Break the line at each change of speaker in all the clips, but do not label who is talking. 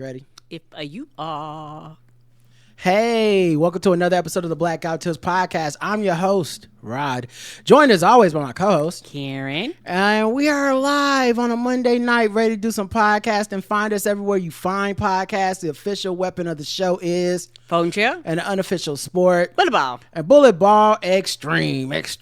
ready?
If you are.
Hey, welcome to another episode of the Blackout Tips podcast. I'm your host, Rod, joined as always by my co-host,
Karen.
And we are live on a Monday night, ready to do some podcasting. Find us everywhere you find podcasts. The official weapon of the show is
Phone chair.
and the unofficial sport.
Bullet ball.
And bullet ball extreme. Thanks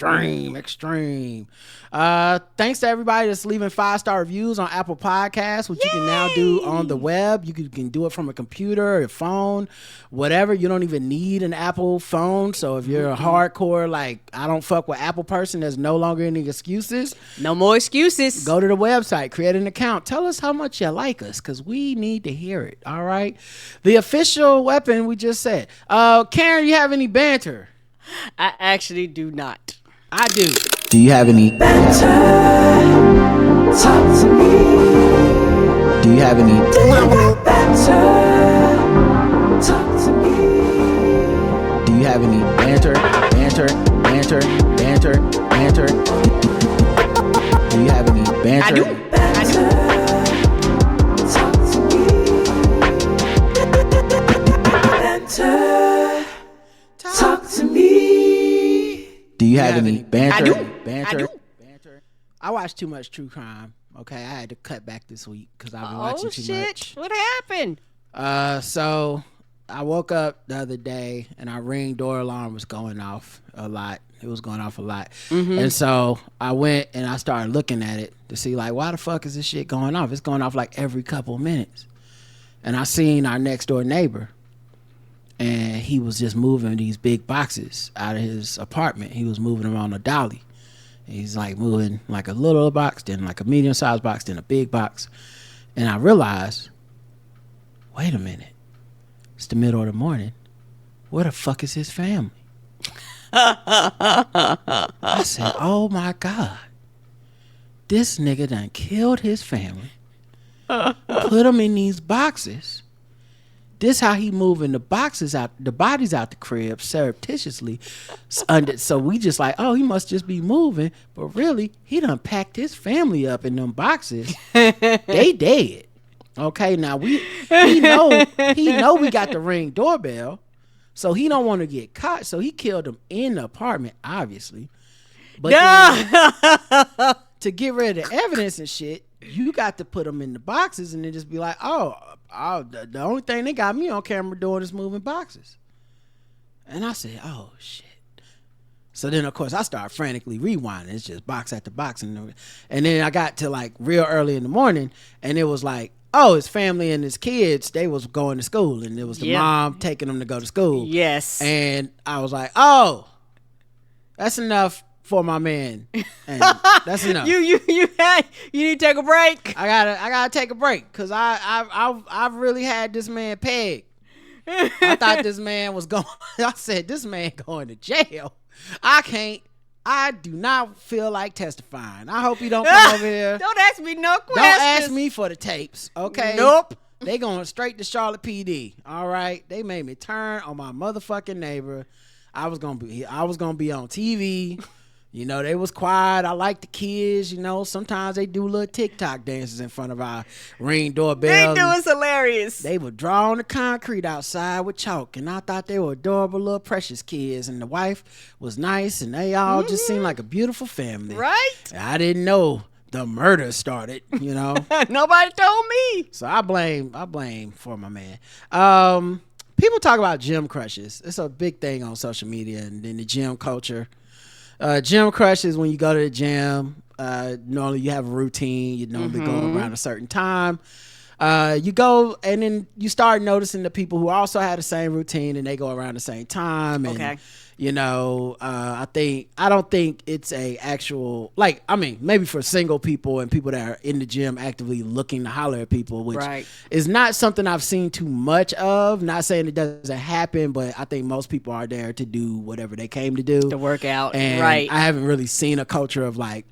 to everybody that's leaving 5-star reviews on Apple Podcasts, which you can now do on the web. You can do it from a computer or a phone, whatever. You don't even need an Apple phone. So if you're a hardcore, like, I don't fuck with Apple person, there's no longer any excuses.
No more excuses.
Go to the website, create an account. Tell us how much you like us, because we need to hear it. All right. The official weapon we just said. Karen, you have any banter?
I actually do not.
I do.
Do you have any banter? Talk to me. Do you have any banter? Talk to me. Do you have any banter? Do you have any banter?
I do.
Talk to me. Banter. Talk to me. Do you have any banter?
I do.
Banter. I watched too much true crime. Okay, I had to cut back this week because I've been watching too much.
What happened?
So I woke up the other day and our Ring door alarm was going off a lot. It was going off a lot. Mm-hmm. And so I went and I started looking at it to see, like, why the fuck is this shit going off? It's going off like every couple of minutes. And I seen our next door neighbor, and he was just moving these big boxes out of his apartment. He was moving them on a dolly. He's like moving like a little box, then like a medium sized box, then a big box. And I realized, wait a minute. It's the middle of the morning. Where the fuck is his family? I said, oh my God. This nigga done killed his family. Put them in these boxes. This how he moving the boxes out, the bodies out the crib surreptitiously. So we just like, oh, he must just be moving. But really, he done packed his family up in them boxes. They dead. Okay, now he know we got the Ring doorbell, so he don't want to get caught. So he killed them in the apartment, obviously. But then, to get rid of the evidence and shit, you got to put them in the boxes and then just be like, oh, the only thing they got me on camera doing is moving boxes. And I said, oh shit. So then, of course, I started frantically rewinding. It's just box after box. And then I got to like real early in the morning, and it was like, oh, his family and his kids, they was going to school, and it was the mom taking them to go to school.
Yes.
And I was like, oh, that's enough for my man. And that's enough.
You need to take a break.
I gotta take a break, because I've really had this man pegged. I thought this man was going. I said, this man going to jail. I do not feel like testifying. I hope you don't come over here.
Don't ask me no questions.
Don't ask me for the tapes, okay?
Nope.
They going straight to Charlotte PD. All right. They made me turn on my motherfucking neighbor. I was gonna be on TV. You know, they was quiet. I like the kids. You know, sometimes they do little TikTok dances in front of our Ring doorbell.
They do. It's hilarious.
They would draw on the concrete outside with chalk, and I thought they were adorable little precious kids. And the wife was nice, and they all just seemed like a beautiful family.
Right?
I didn't know the murder started, you know.
Nobody told me.
So I blame for my man. People talk about gym crushes. It's a big thing on social media and in the gym culture. Gym crushes, when you go to the gym, normally you have a routine. You normally go around a certain time. You go and then you start noticing the people who also have the same routine and they go around the same time. And,
okay.
You know, I don't think it's a actual, like, I mean, maybe for single people and people that are in the gym actively looking to holler at people, which is not something I've seen too much of. Not saying it doesn't happen, but I think most people are there to do whatever they came to do.
To work out.
And
right.
I haven't really seen a culture of like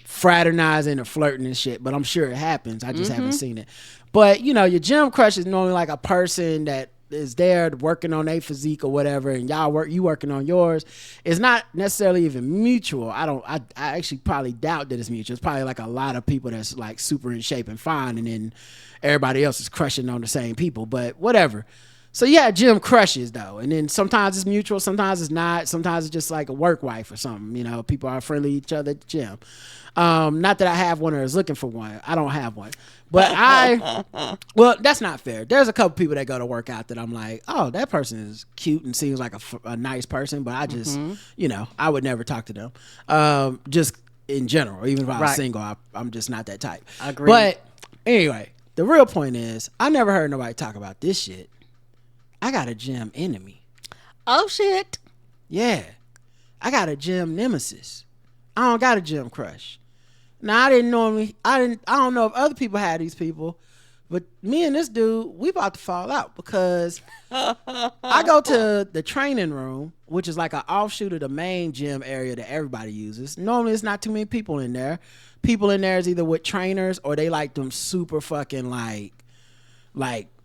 fraternizing or flirting and shit, but I'm sure it happens. I just haven't seen it. But, you know, your gym crush is normally like a person that is there working on their physique or whatever, and you working on yours, it's not necessarily even mutual. I actually probably doubt that it's mutual. It's probably like a lot of people that's like super in shape and fine, and then everybody else is crushing on the same people, but whatever. So yeah, gym crushes though, and then sometimes it's mutual, sometimes it's not, sometimes it's just like a work wife or something. You know, people are friendly to each other at the gym. Not that I have one or is looking for one. I don't have one, but well, that's not fair. There's a couple people that go to work out that I'm like, oh, that person is cute and seems like a nice person, but I just, you know, I would never talk to them. Just in general, even if I was single, I'm just not that type.
Agreed.
But anyway, the real point is, I never heard nobody talk about this shit. I got a gym enemy.
Oh shit.
Yeah. I got a gym nemesis. I don't got a gym crush. Now I don't know if other people had these people, but me and this dude, we about to fall out because I go to the training room, which is like an offshoot of the main gym area that everybody uses. Normally it's not too many people in there. People in there is either with trainers or they like them super fucking like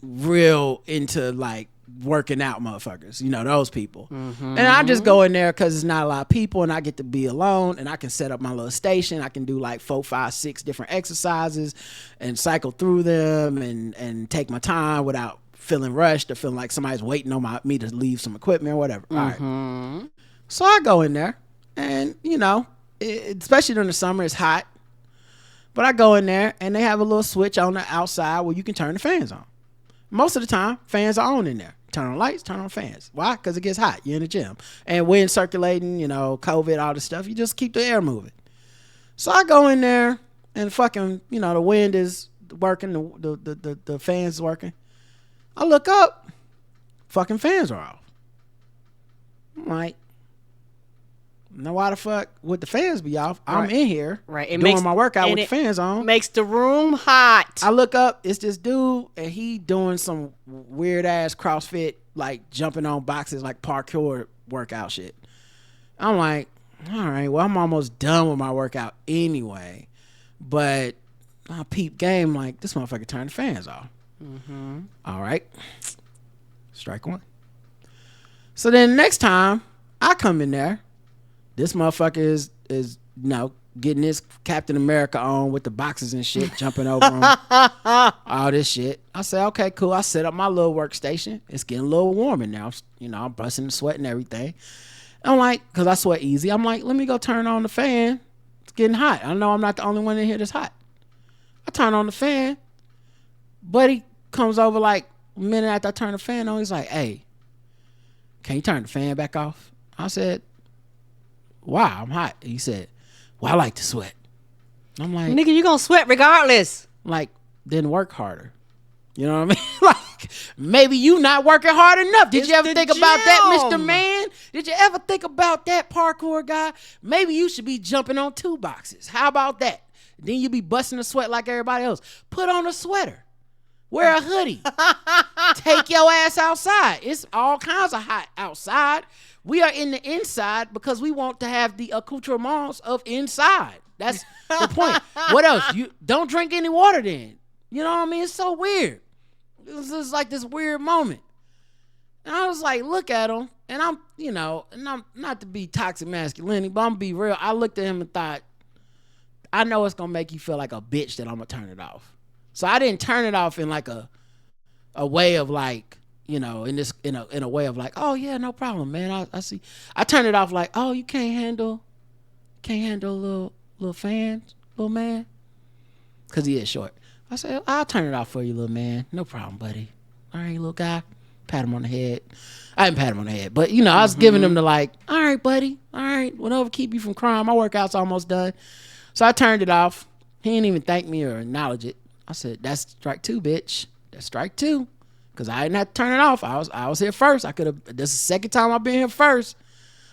real into like working out motherfuckers, you know, those people. And I just go in there because it's not a lot of people and I get to be alone and I can set up my little station. I can do like 4, 5, 6 different exercises and cycle through them and take my time without feeling rushed or feeling like somebody's waiting on me to leave some equipment or whatever. All right. So I go in there and, you know, especially during the summer, it's hot. But I go in there and they have a little switch on the outside where you can turn the fans on. Most of the time, fans are on in there. Turn on lights, turn on fans. Why? Because it gets hot. You're in the gym. And wind circulating, you know, COVID, all this stuff. You just keep the air moving. So I go in there and fucking, you know, the wind is working, the fans working. I look up, fucking fans are off. I'm like, now why the fuck would the fans be off? I'm in here doing my workout with the fans on.
Makes the room hot.
I look up, it's this dude, and he doing some weird ass CrossFit, like jumping on boxes, like parkour workout shit. I'm like, all right, well, I'm almost done with my workout anyway. But I peep game, like, this motherfucker turned the fans off. All right. Strike one. So then next time I come in there, this motherfucker is you know, getting his Captain America on with the boxes and shit, jumping over him, all this shit. I say, okay, cool. I set up my little workstation. It's getting a little warm in now. You know, I'm busting the sweat and everything. I'm like, because I sweat easy, I'm like, let me go turn on the fan. It's getting hot. I know I'm not the only one in here that's hot. I turn on the fan. Buddy comes over like a minute after I turn the fan on. He's like, hey, can you turn the fan back off? I said, wow, I'm hot. He said, well, I like to sweat. I'm like,
nigga, you gonna sweat regardless.
Like, then work harder. You know what I mean? Like, maybe you not working hard enough. Did you ever think about that, Mr. Man? Did you ever think about that, parkour guy? Maybe you should be jumping on 2 boxes. How about that? Then you be busting a sweat like everybody else. Put on a sweater. Wear a hoodie. Take your ass outside. It's all kinds of hot outside. We are in the inside because we want to have the accoutrements of inside. That's the point. What else? You don't drink any water then. You know what I mean? It's so weird. It's just like this weird moment. And I was like, look at him. And I'm, you know, and I'm not to be toxic masculinity, but I'm gonna be real. I looked at him and thought, I know it's gonna make you feel like a bitch that I'm gonna turn it off. So I didn't turn it off in like a way of like, you know, in a way of like, oh yeah, no problem, man. I see. I turned it off like, oh, you can't handle little fans, little man, because he is short. I said, I'll turn it off for you, little man. No problem, buddy. All right, little guy. Pat him on the head. I didn't pat him on the head, but you know, I was giving him the like, all right, buddy. All right, whatever, keep you from crying. My workout's almost done. So I turned it off. He didn't even thank me or acknowledge it. I said, that's strike 2, bitch. That's strike 2. Because I didn't have to turn it off. I was here first. I could have, this is the second time I've been here first.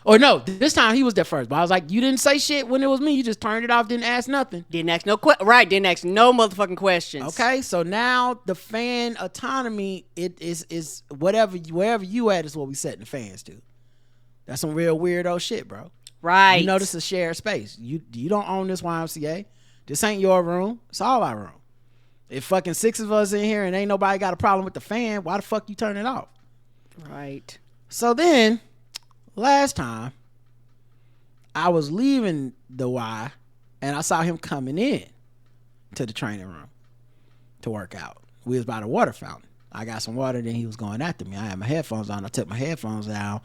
Or no, this time he was there first. But I was like, you didn't say shit when it was me. You just turned it off, didn't ask nothing.
Didn't ask no motherfucking questions.
Okay, so now the fan autonomy, it is wherever you at is what we setting the fans to. That's some real weirdo shit, bro.
Right.
You know this is a shared space. You don't own this YMCA. This ain't your room. It's all our room. If fucking 6 of us in here and ain't nobody got a problem with the fan, why the fuck you turn it off?
Right.
So then, last time, I was leaving the Y, and I saw him coming in to the training room to work out. We was by the water fountain. I got some water, then he was going after me. I had my headphones on. I took my headphones down,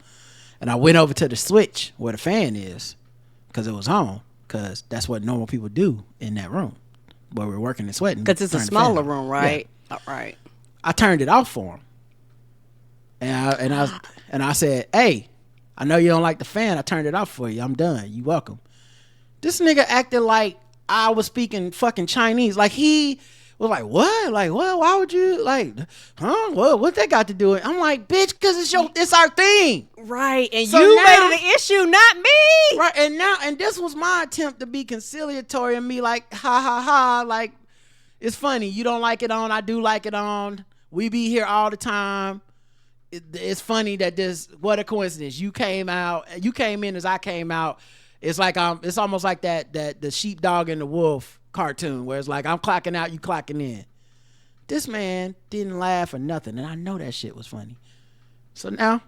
and I went over to the switch where the fan is, because it was on, because that's what normal people do in that room where we're working and sweating.
Because it's a smaller room, right? Yeah. Right.
I turned it off for him. And I said, hey, I know you don't like the fan. I turned it off for you. I'm done. You welcome. This nigga acted like I was speaking fucking Chinese. Like he was like, what? Like, what? Why would you like, huh? What that got to do with it? I'm like, bitch, because it's our thing.
Right. And
So
you
now-
made it an issue, not me.
Right. And this was my attempt to be conciliatory and be like, ha ha ha. Like, it's funny. You don't like it on. I do like it on. We be here all the time. It's funny that what a coincidence. You came in as I came out. It's like it's almost like that the sheepdog and the wolf cartoon where it's like I'm clocking out, you clocking in. This man didn't laugh or nothing, and I know that shit was funny. So now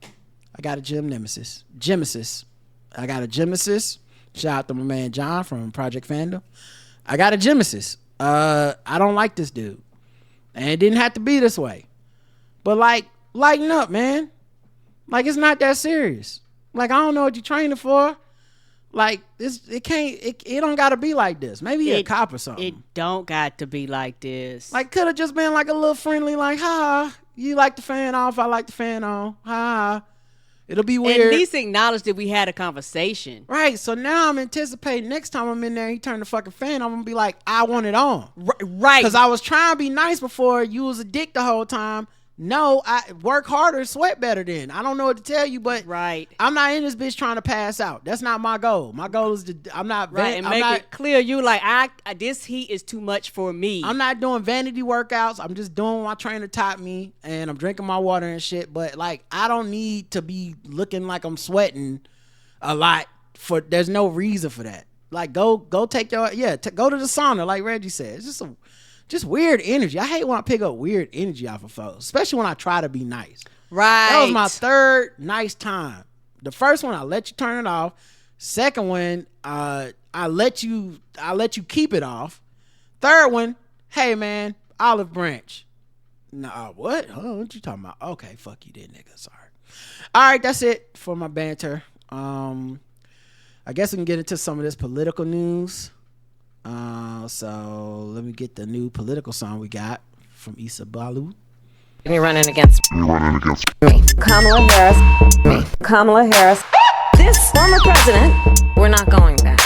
I got a Gymesis. I got a Gymesis. Shout out to my man John from Project Fandom. I got a Gymesis. I don't like this dude, and it didn't have to be this way. But like, lighten up, man. Like, it's not that serious. Like, I don't know what you're training for. Like, it don't gotta be like this. Maybe he a cop or something.
It don't got to be like this.
Like, could have just been like a little friendly, like, ha, you like the fan off, I like the fan on, ha. It'll be weird.
At least acknowledge that we had a conversation.
Right. So now I'm anticipating next time I'm in there, he turned the fucking fan, I'm gonna be like, I want it on.
Right.
Because I was trying to be nice before. You was a dick the whole time. No, I work harder, sweat better then. I don't know what to tell you, but
right.
I'm not in this bitch trying to pass out. That's not my goal. My goal is I'm not
right and make it clear. You like this heat is too much for me.
I'm not doing vanity workouts. I'm just doing what my trainer taught me, and I'm drinking my water and shit. But like, I don't need to be looking like I'm sweating a lot. There's no reason for that. Like, go take your go to the sauna, like Reggie said. It's just weird energy. I hate when I pick up weird energy off of folks, especially when I try to be nice.
Right.
That was my third nice time. The first one, I let you turn it off. Second one, I let you keep it off. Third one, hey man, olive branch. Nah, what? What you talking about? Okay, fuck you then, nigga. Sorry. All right, that's it for my banter. I guess we can get into some of this political news. So let me get the new political song we got from Issa Balu.
You're running against me. Kamala Harris. This former president, we're not going back.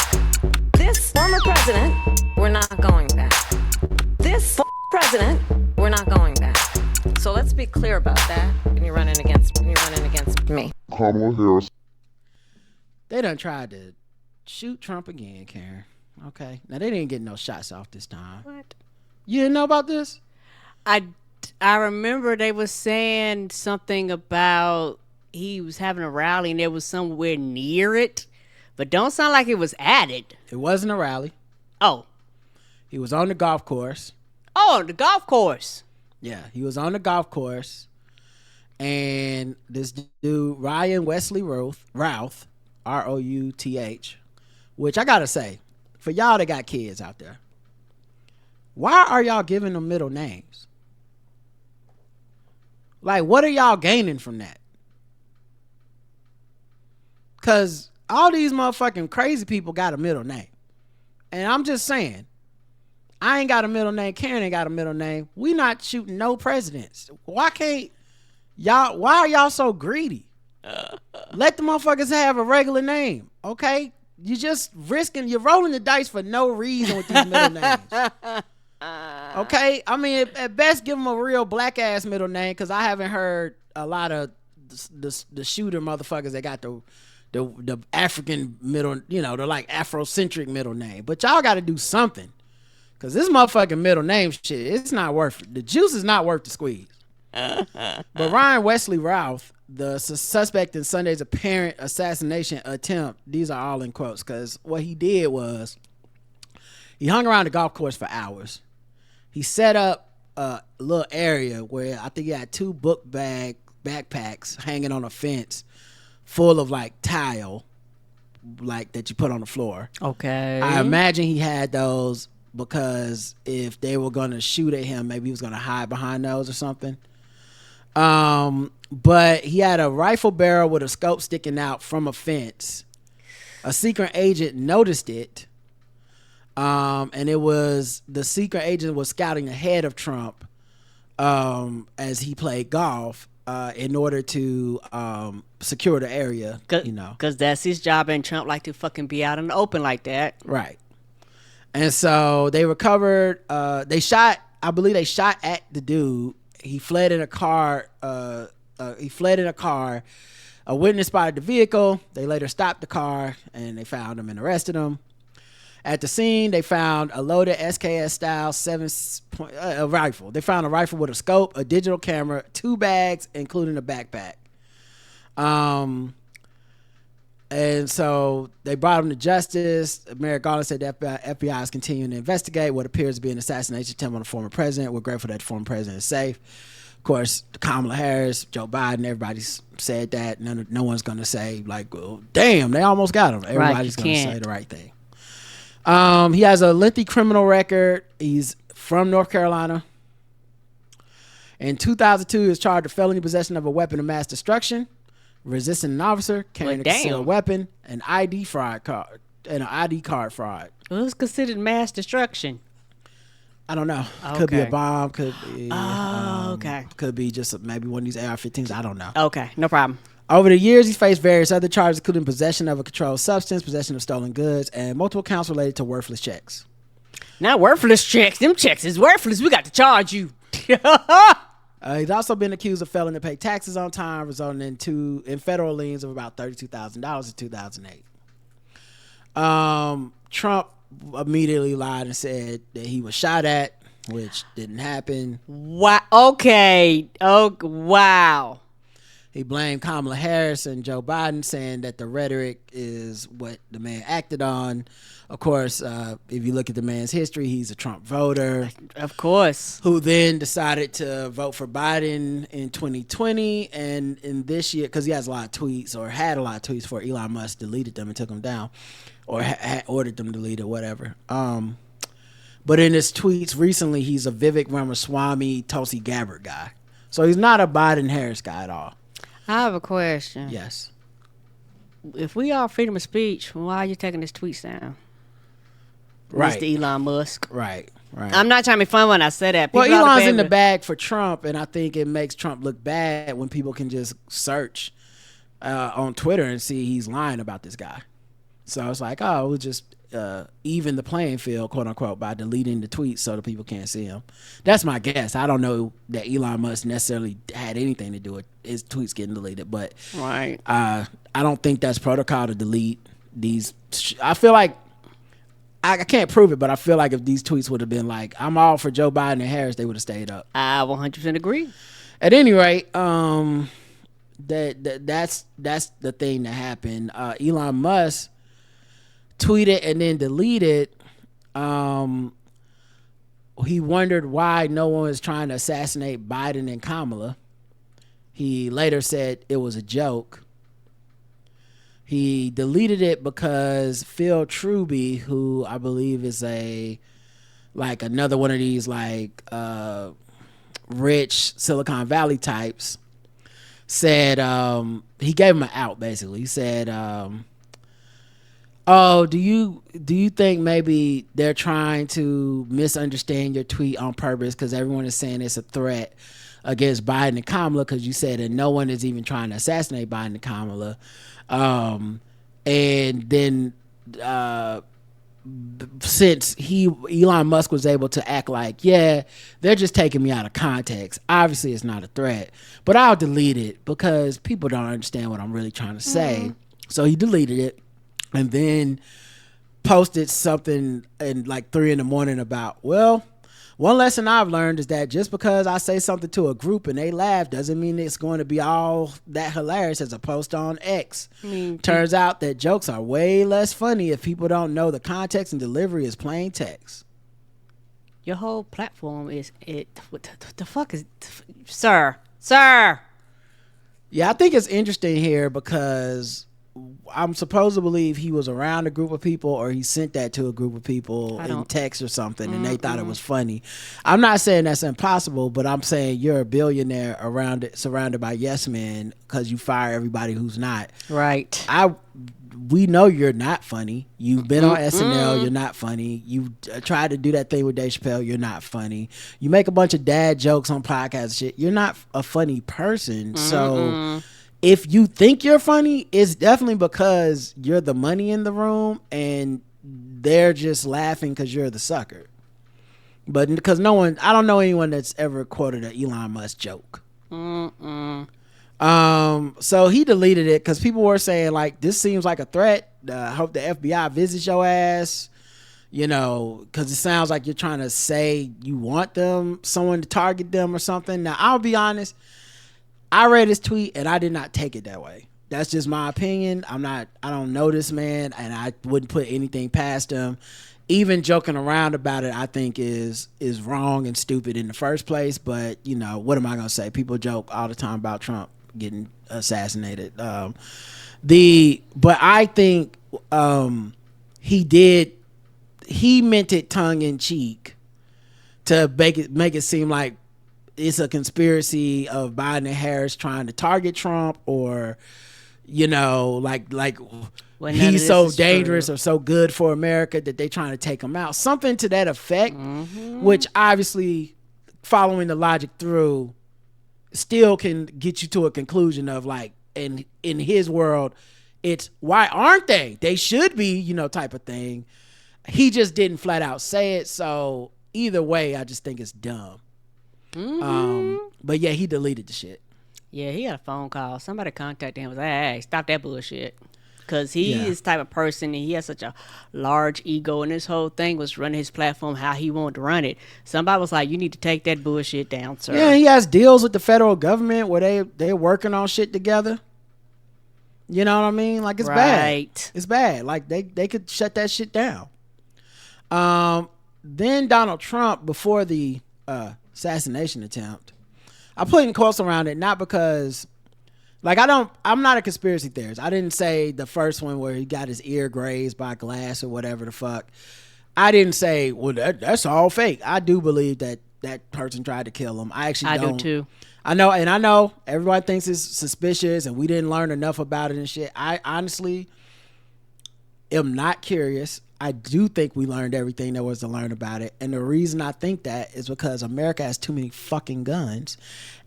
This former president, we're not going back. This president, we're not going back. So let's be clear about that. And you're running against me.
Kamala Harris.
They done tried to shoot Trump again, Karen. Okay. Now, they didn't get no shots off this time.
What?
You didn't know about this?
I remember they was saying something about he was having a rally and there was somewhere near it, but don't sound like it was at it.
It wasn't a rally.
Oh.
He was on the golf course.
Oh, the golf course.
Yeah, he was on the golf course. And this dude, Ryan Wesley Routh, Routh, Routh, which I got to say, for y'all that got kids out there, why are y'all giving them middle names? Like, what are y'all gaining from that? Because all these motherfucking crazy people got a middle name. And I'm just saying, I ain't got a middle name. Karen ain't got a middle name. We not shooting no presidents. Why are y'all so greedy? Let the motherfuckers have a regular name, okay? You're rolling the dice for no reason with these middle names. Okay? I mean, at best, give them a real black ass middle name, because I haven't heard a lot of the shooter motherfuckers that got the African middle, the like Afrocentric middle name. But y'all got to do something, because this motherfucking middle name shit, it's not worth it. The juice is not worth the squeeze. But Ryan Wesley Routh, the suspect in Sunday's apparent assassination attempt, these are all in quotes, because what he did was he hung around the golf course for hours. He set up a little area where I think he had two book bag backpacks hanging on a fence full of like tile, like that you put on the floor.
Okay.
I imagine he had those because if they were going to shoot at him, maybe he was going to hide behind those or something. But he had a rifle barrel with a scope sticking out from a fence. A secret agent noticed it. And it was the secret agent was scouting ahead of Trump as he played golf in order to secure the area, you know.
Because that's his job, and Trump like to fucking be out in the open like that.
Right. And so they recovered, I believe they shot at the dude. He fled in a car. A witness spotted the vehicle. They later stopped the car and they found him and arrested him. At the scene, they found a loaded SKS style a rifle. They found a rifle with a scope, a digital camera, 2 bags, including a backpack. And so they brought him to justice. Merrick Garland said the FBI is continuing to investigate what appears to be an assassination attempt on the former president. We're grateful that the former president is safe. Of course, Kamala Harris, Joe Biden, everybody's said that. No one's going to say, like, well, damn, they almost got him. Everybody's going to say the right thing. He has a lengthy criminal record. He's from North Carolina. In 2002, he was charged with felony possession of a weapon of mass destruction, resisting an officer, carrying a concealed weapon, an ID fraud card, and an ID card fraud.
Well, it's considered mass destruction.
I don't know. Could be a bomb. Could be.
Okay.
Could be just maybe one of these AR-15s. I don't know.
Okay, no problem.
Over the years, he's faced various other charges, including possession of a controlled substance, possession of stolen goods, and multiple counts related to worthless checks.
Not worthless checks. Them checks is worthless. We got to charge you.
He's also been accused of failing to pay taxes on time, resulting in federal liens of about $32,000 in 2008. Trump immediately lied and said that he was shot at, which didn't happen.
Wow. Okay. Oh, wow.
He blamed Kamala Harris and Joe Biden, saying that the rhetoric is what the man acted on. Of course, if you look at the man's history, he's a Trump voter.
Of course.
Who then decided to vote for Biden in 2020. And in this year, because he has a lot of tweets, or had a lot of tweets before Elon Musk deleted them and took them down, or had ordered them deleted, whatever. But in his tweets recently, he's a Vivek Ramaswamy, Tulsi Gabbard guy. So he's not a Biden-Harris guy at all.
I have a question.
Yes.
If we are freedom of speech, why are you taking his tweets down?
Right.
Mr. Elon Musk.
Right.
I'm not trying to be fun when I say that.
Well, Elon's in the bag for Trump, and I think it makes Trump look bad when people can just search on Twitter and see he's lying about this guy. So it's like, oh, we'll just even the playing field, quote unquote, by deleting the tweets so the people can't see him. That's my guess. I don't know that Elon Musk necessarily had anything to do with his tweets getting deleted, but
right.
I don't think that's protocol to delete these. I feel like I can't prove it, but I feel like if these tweets would have been like, I'm all for Joe Biden and Harris, they would have stayed up.
I 100% agree.
At any rate, that's the thing that happened. Elon Musk tweeted and then deleted. He wondered why no one was trying to assassinate Biden and Kamala. He later said it was a joke. He deleted it because Phil Truby, who I believe is another one of these rich Silicon Valley types, said he gave him an out basically. He said, "Oh, do you think maybe they're trying to misunderstand your tweet on purpose because everyone is saying it's a threat against Biden and Kamala because you said that no one is even trying to assassinate Biden and Kamala." And then since Elon Musk was able to act like, yeah, they're just taking me out of context. Obviously, it's not a threat, but I'll delete it because people don't understand what I'm really trying to say. Mm-hmm. So he deleted it and then posted something in 3 a.m. about, well, one lesson I've learned is that just because I say something to a group and they laugh doesn't mean it's going to be all that hilarious as a post on X. Turns out that jokes are way less funny if people don't know the context and delivery is plain text.
Your whole platform is it. What the fuck is, sir?
Yeah, I think it's interesting here because I'm supposed to believe he was around a group of people or he sent that to a group of people in text or something and they thought it was funny. I'm not saying that's impossible, but I'm saying you're a billionaire surrounded by yes men because you fire everybody who's not.
Right.
We know you're not funny. You've been on SNL. You're not funny. You tried to do that thing with Dave Chappelle. You're not funny. You make a bunch of dad jokes on podcasts and shit. You're not a funny person. So if you think you're funny, it's definitely because you're the money in the room and they're just laughing because you're the sucker. But because I don't know anyone that's ever quoted an Elon Musk joke. So he deleted it because people were saying like, this seems like a threat. I hope the FBI visits your ass, because it sounds like you're trying to say you want someone to target them or something. Now, I'll be honest. I read his tweet and I did not take it that way. That's just my opinion. I don't know this man and I wouldn't put anything past him. Even joking around about it, I think is wrong and stupid in the first place. But, what am I going to say? People joke all the time about Trump getting assassinated. But I think he meant it tongue in cheek to make it seem like it's a conspiracy of Biden and Harris trying to target Trump or, like he's so dangerous or so good for America that they trying to take him out. Something to that effect, which obviously following the logic through still can get you to a conclusion of like, in his world, it's why aren't they? They should be, type of thing. He just didn't flat out say it. So either way, I just think it's dumb. But yeah, he deleted the shit.
Yeah, he got a phone call. Somebody contacted him and was like, hey, stop that bullshit. Because he is the type of person and he has such a large ego, and this whole thing was running his platform how he wanted to run it. Somebody was like, you need to take that bullshit down, sir.
Yeah, he has deals with the federal government where they're working on shit together. You know what I mean? Like, it's bad. It's bad. Like, they could shut that shit down. Then Donald Trump, before the assassination attempt, I put in quotes around it, not because, like, I'm not a conspiracy theorist. I didn't say the first one where he got his ear grazed by glass or whatever the fuck. I didn't say, well, that's all fake. I do believe that person tried to kill him. I do too. I know everybody thinks it's suspicious and we didn't learn enough about it and shit. I honestly am not curious. I do think we learned everything there was to learn about it. And the reason I think that is because America has too many fucking guns.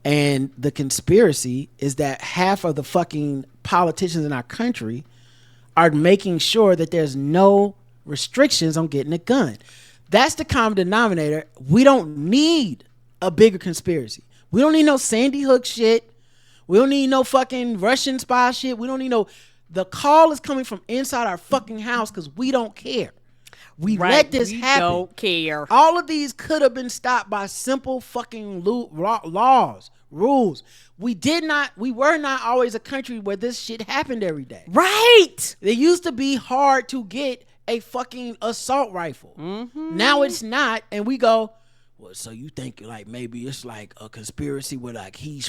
And the conspiracy is that half of the fucking politicians in our country are making sure that there's no restrictions on getting a gun. That's the common denominator. We don't need a bigger conspiracy. We don't need no Sandy Hook shit. We don't need no fucking Russian spy shit. We don't need no... The call is coming from inside our fucking house because we don't care. We let this happen. We
don't care.
All of these could have been stopped by simple fucking laws, rules. We were not always a country where this shit happened every day.
Right.
It used to be hard to get a fucking assault rifle. Mm-hmm. Now it's not, and we go, well, so you think like maybe it's like a conspiracy where like he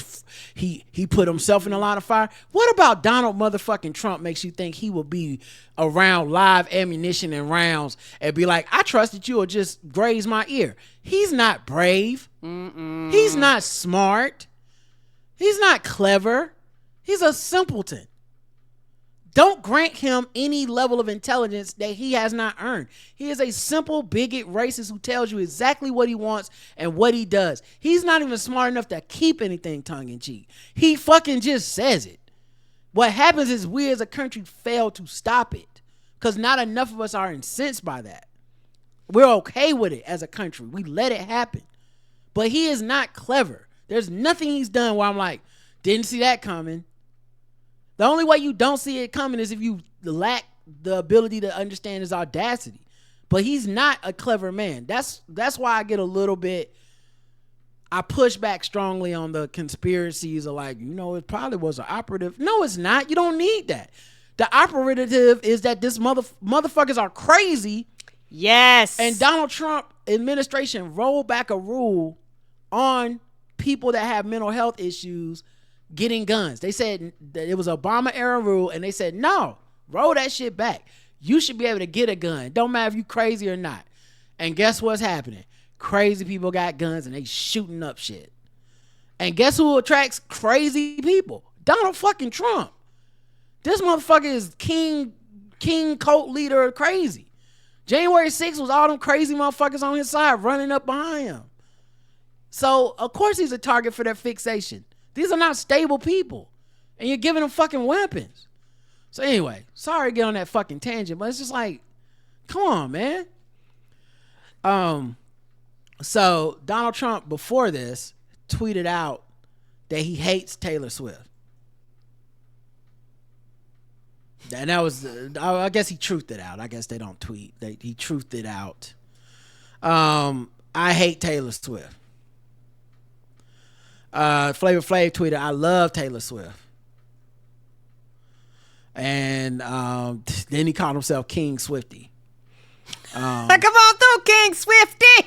put himself in a line of fire? What about Donald motherfucking Trump makes you think he will be around live ammunition and rounds and be like, I trusted you or just graze my ear? He's not brave. Mm-mm. He's not smart. He's not clever. He's a simpleton. Don't grant him any level of intelligence that he has not earned. He is a simple, bigot racist who tells you exactly what he wants and what he does. He's not even smart enough to keep anything tongue-in-cheek. He fucking just says it. What happens is we as a country fail to stop it because not enough of us are incensed by that. We're okay with it as a country. We let it happen. But he is not clever. There's nothing he's done where I'm like, didn't see that coming. The only way you don't see it coming is if you lack the ability to understand his audacity. But he's not a clever man. That's why I get a little bit, I push back strongly on the conspiracies of like, it probably was an operative. No, it's not. You don't need that. The operative is that this motherfuckers are crazy.
Yes.
And Donald Trump administration rolled back a rule on people that have mental health issues getting guns. They said that it was Obama era rule, and they said, no, roll that shit back. You should be able to get a gun. Don't matter if you crazy or not. And guess what's happening? Crazy people got guns and they shooting up shit. And guess who attracts crazy people? Donald fucking Trump. This motherfucker is king cult leader crazy. January 6th was all them crazy motherfuckers on his side running up behind him. So, of course he's a target for their fixation. These are not stable people. And you're giving them fucking weapons. So anyway, sorry to get on that fucking tangent, but it's just like, come on, man. So Donald Trump before this tweeted out that he hates Taylor Swift. And that was, I guess he truthed it out. I guess they don't tweet. He truthed it out. I hate Taylor Swift. Flavor Flav tweeted, I love Taylor Swift. And then he called himself King Swifty.
Come on through, King Swifty.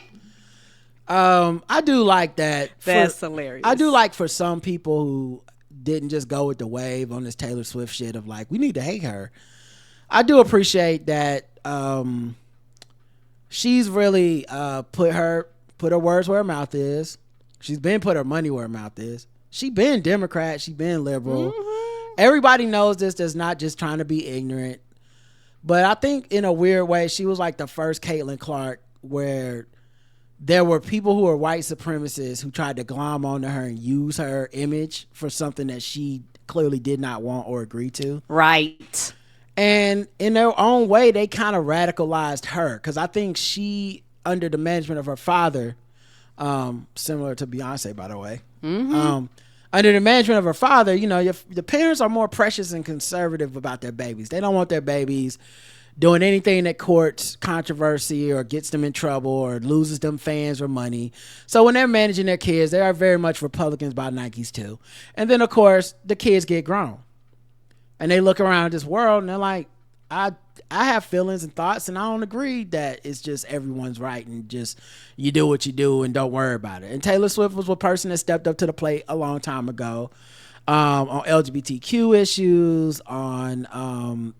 I do like that.
That's hilarious.
I do like for some people who didn't just go with the wave on this Taylor Swift shit of like, we need to hate her. I do appreciate that she's really put her words where her mouth is. She's been put her money where her mouth is. She been Democrat. She been liberal. Mm-hmm. Everybody knows this. That's not just trying to be ignorant. But I think in a weird way, she was like the first Caitlin Clark where there were people who were white supremacists who tried to glom onto her and use her image for something that she clearly did not want or agree to.
Right.
And in their own way, they kind of radicalized her. Because I think she, under the management of her father, similar to Beyonce, by the way, under the management of her father, you know, the parents are more precious and conservative about their babies. They don't want their babies doing anything that courts controversy or gets them in trouble or loses them fans or money. So when they're managing their kids, they are very much Republicans by Nikes too. And then of course the kids get grown and they look around this world and they're like, I have feelings and thoughts and I don't agree that it's just everyone's right and just you do what you do and don't worry about it. And Taylor Swift was a person that stepped up to the plate a long time ago on LGBTQ issues, on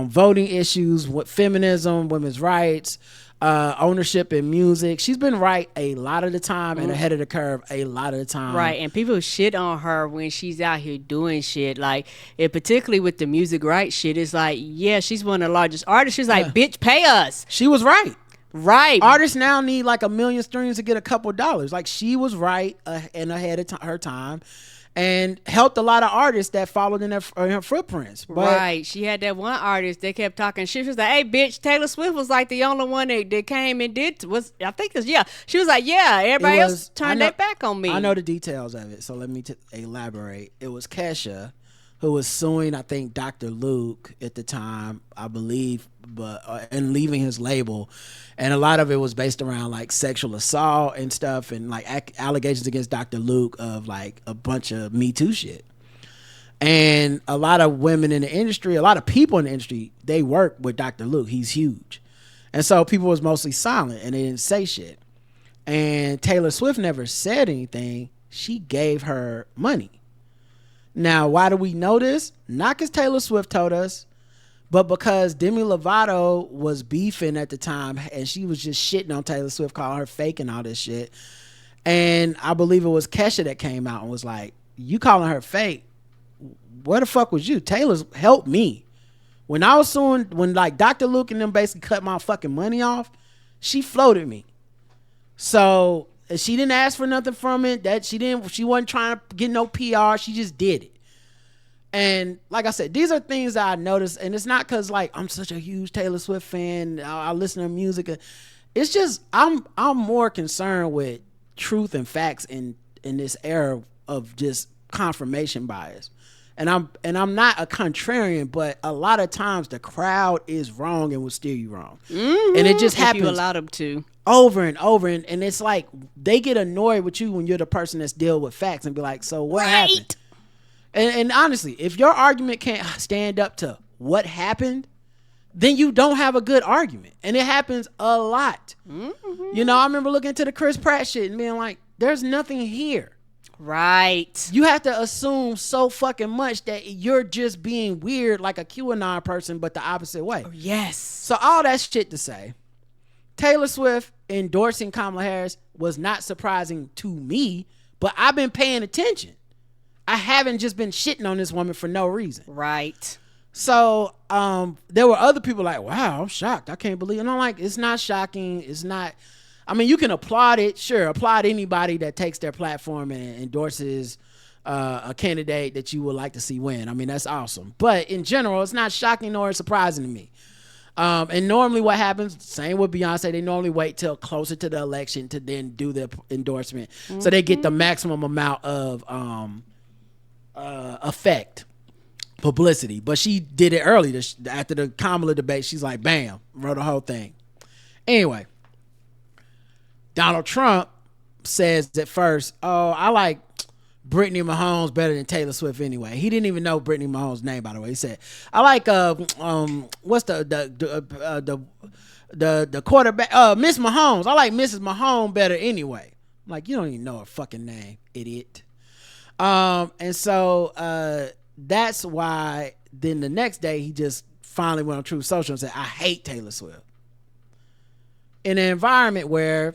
voting issues, with feminism, women's rights, ownership in music. She's been right a lot of the time and ahead of the curve a lot of the time.
Right, and people shit on her when she's out here doing shit. Like, and particularly with the music rights shit, it's like, yeah, she's one of the largest artists. She's like, bitch, pay us.
She was right.
Right.
Artists now need like 1 million streams to get a couple dollars. Like, she was right and ahead of her time. And helped a lot of artists that followed in her footprints. But
right. She had that one artist that kept talking shit. She was like, hey, bitch, Taylor Swift was like the only one that came and did. I think it's, yeah. She was like, yeah, everybody else turned their back on me.
I know the details of it, so let me elaborate. It was Kesha who was suing, I think, Dr. Luke at the time, I believe, and leaving his label. And a lot of it was based around like sexual assault and stuff and like allegations against Dr. Luke of like a bunch of Me Too shit. And a lot of women in the industry, a lot of people in the industry, they work with Dr. Luke. He's huge. And so people was mostly silent and they didn't say shit. And Taylor Swift never said anything. She gave her money. Now, why do we know this? Not because Taylor Swift told us, but because Demi Lovato was beefing at the time and she was just shitting on Taylor Swift, calling her fake and all this shit. And I believe it was Kesha that came out and was like, you calling her fake? Where the fuck was you? Taylor's helped me. When I was suing, when like Dr. Luke and them basically cut my fucking money off, she floated me. So she didn't ask for nothing from it. She wasn't trying to get no PR. She just did it. And like I said, these are things that I noticed, and it's not because like I'm such a huge Taylor Swift fan. I listen to her music. It's just I'm more concerned with truth and facts in this era of just confirmation bias. And I'm not a contrarian, but a lot of times the crowd is wrong and will steer you wrong. Mm-hmm. And it just happens.
If you allow them to.
Over and over. And it's like they get annoyed with you when you're the person that's dealing with facts and be like, so what happened? And honestly, if your argument can't stand up to what happened, then you don't have a good argument. And it happens a lot. Mm-hmm. You know, I remember looking into the Chris Pratt shit and being like, there's nothing here.
Right.
You have to assume so fucking much that you're just being weird like a QAnon person, but the opposite way.
Yes.
So all that shit to say, Taylor Swift endorsing Kamala Harris was not surprising to me, but I've been paying attention. I haven't just been shitting on this woman for no reason.
Right.
So there were other people like, wow, I'm shocked. I can't believe it. And I'm like, it's not shocking. It's not. I mean, you can applaud it. Sure, applaud anybody that takes their platform and endorses a candidate that you would like to see win. I mean, that's awesome. But in general, it's not shocking nor surprising to me. And normally what happens, same with Beyonce, they normally wait till closer to the election to then do the endorsement. Mm-hmm. So they get the maximum amount of effect, publicity. But she did it early. After the Kamala debate, she's like, bam, wrote the whole thing. Anyway. Donald Trump says at first, oh, I like Brittany Mahomes better than Taylor Swift anyway. He didn't even know Brittany Mahomes' name, by the way. He said, I like what's the quarterback, Miss Mahomes. I like Mrs. Mahomes better anyway. I'm like, you don't even know her fucking name, idiot. And so that's why then the next day he just finally went on Truth Social and said, I hate Taylor Swift. In an environment where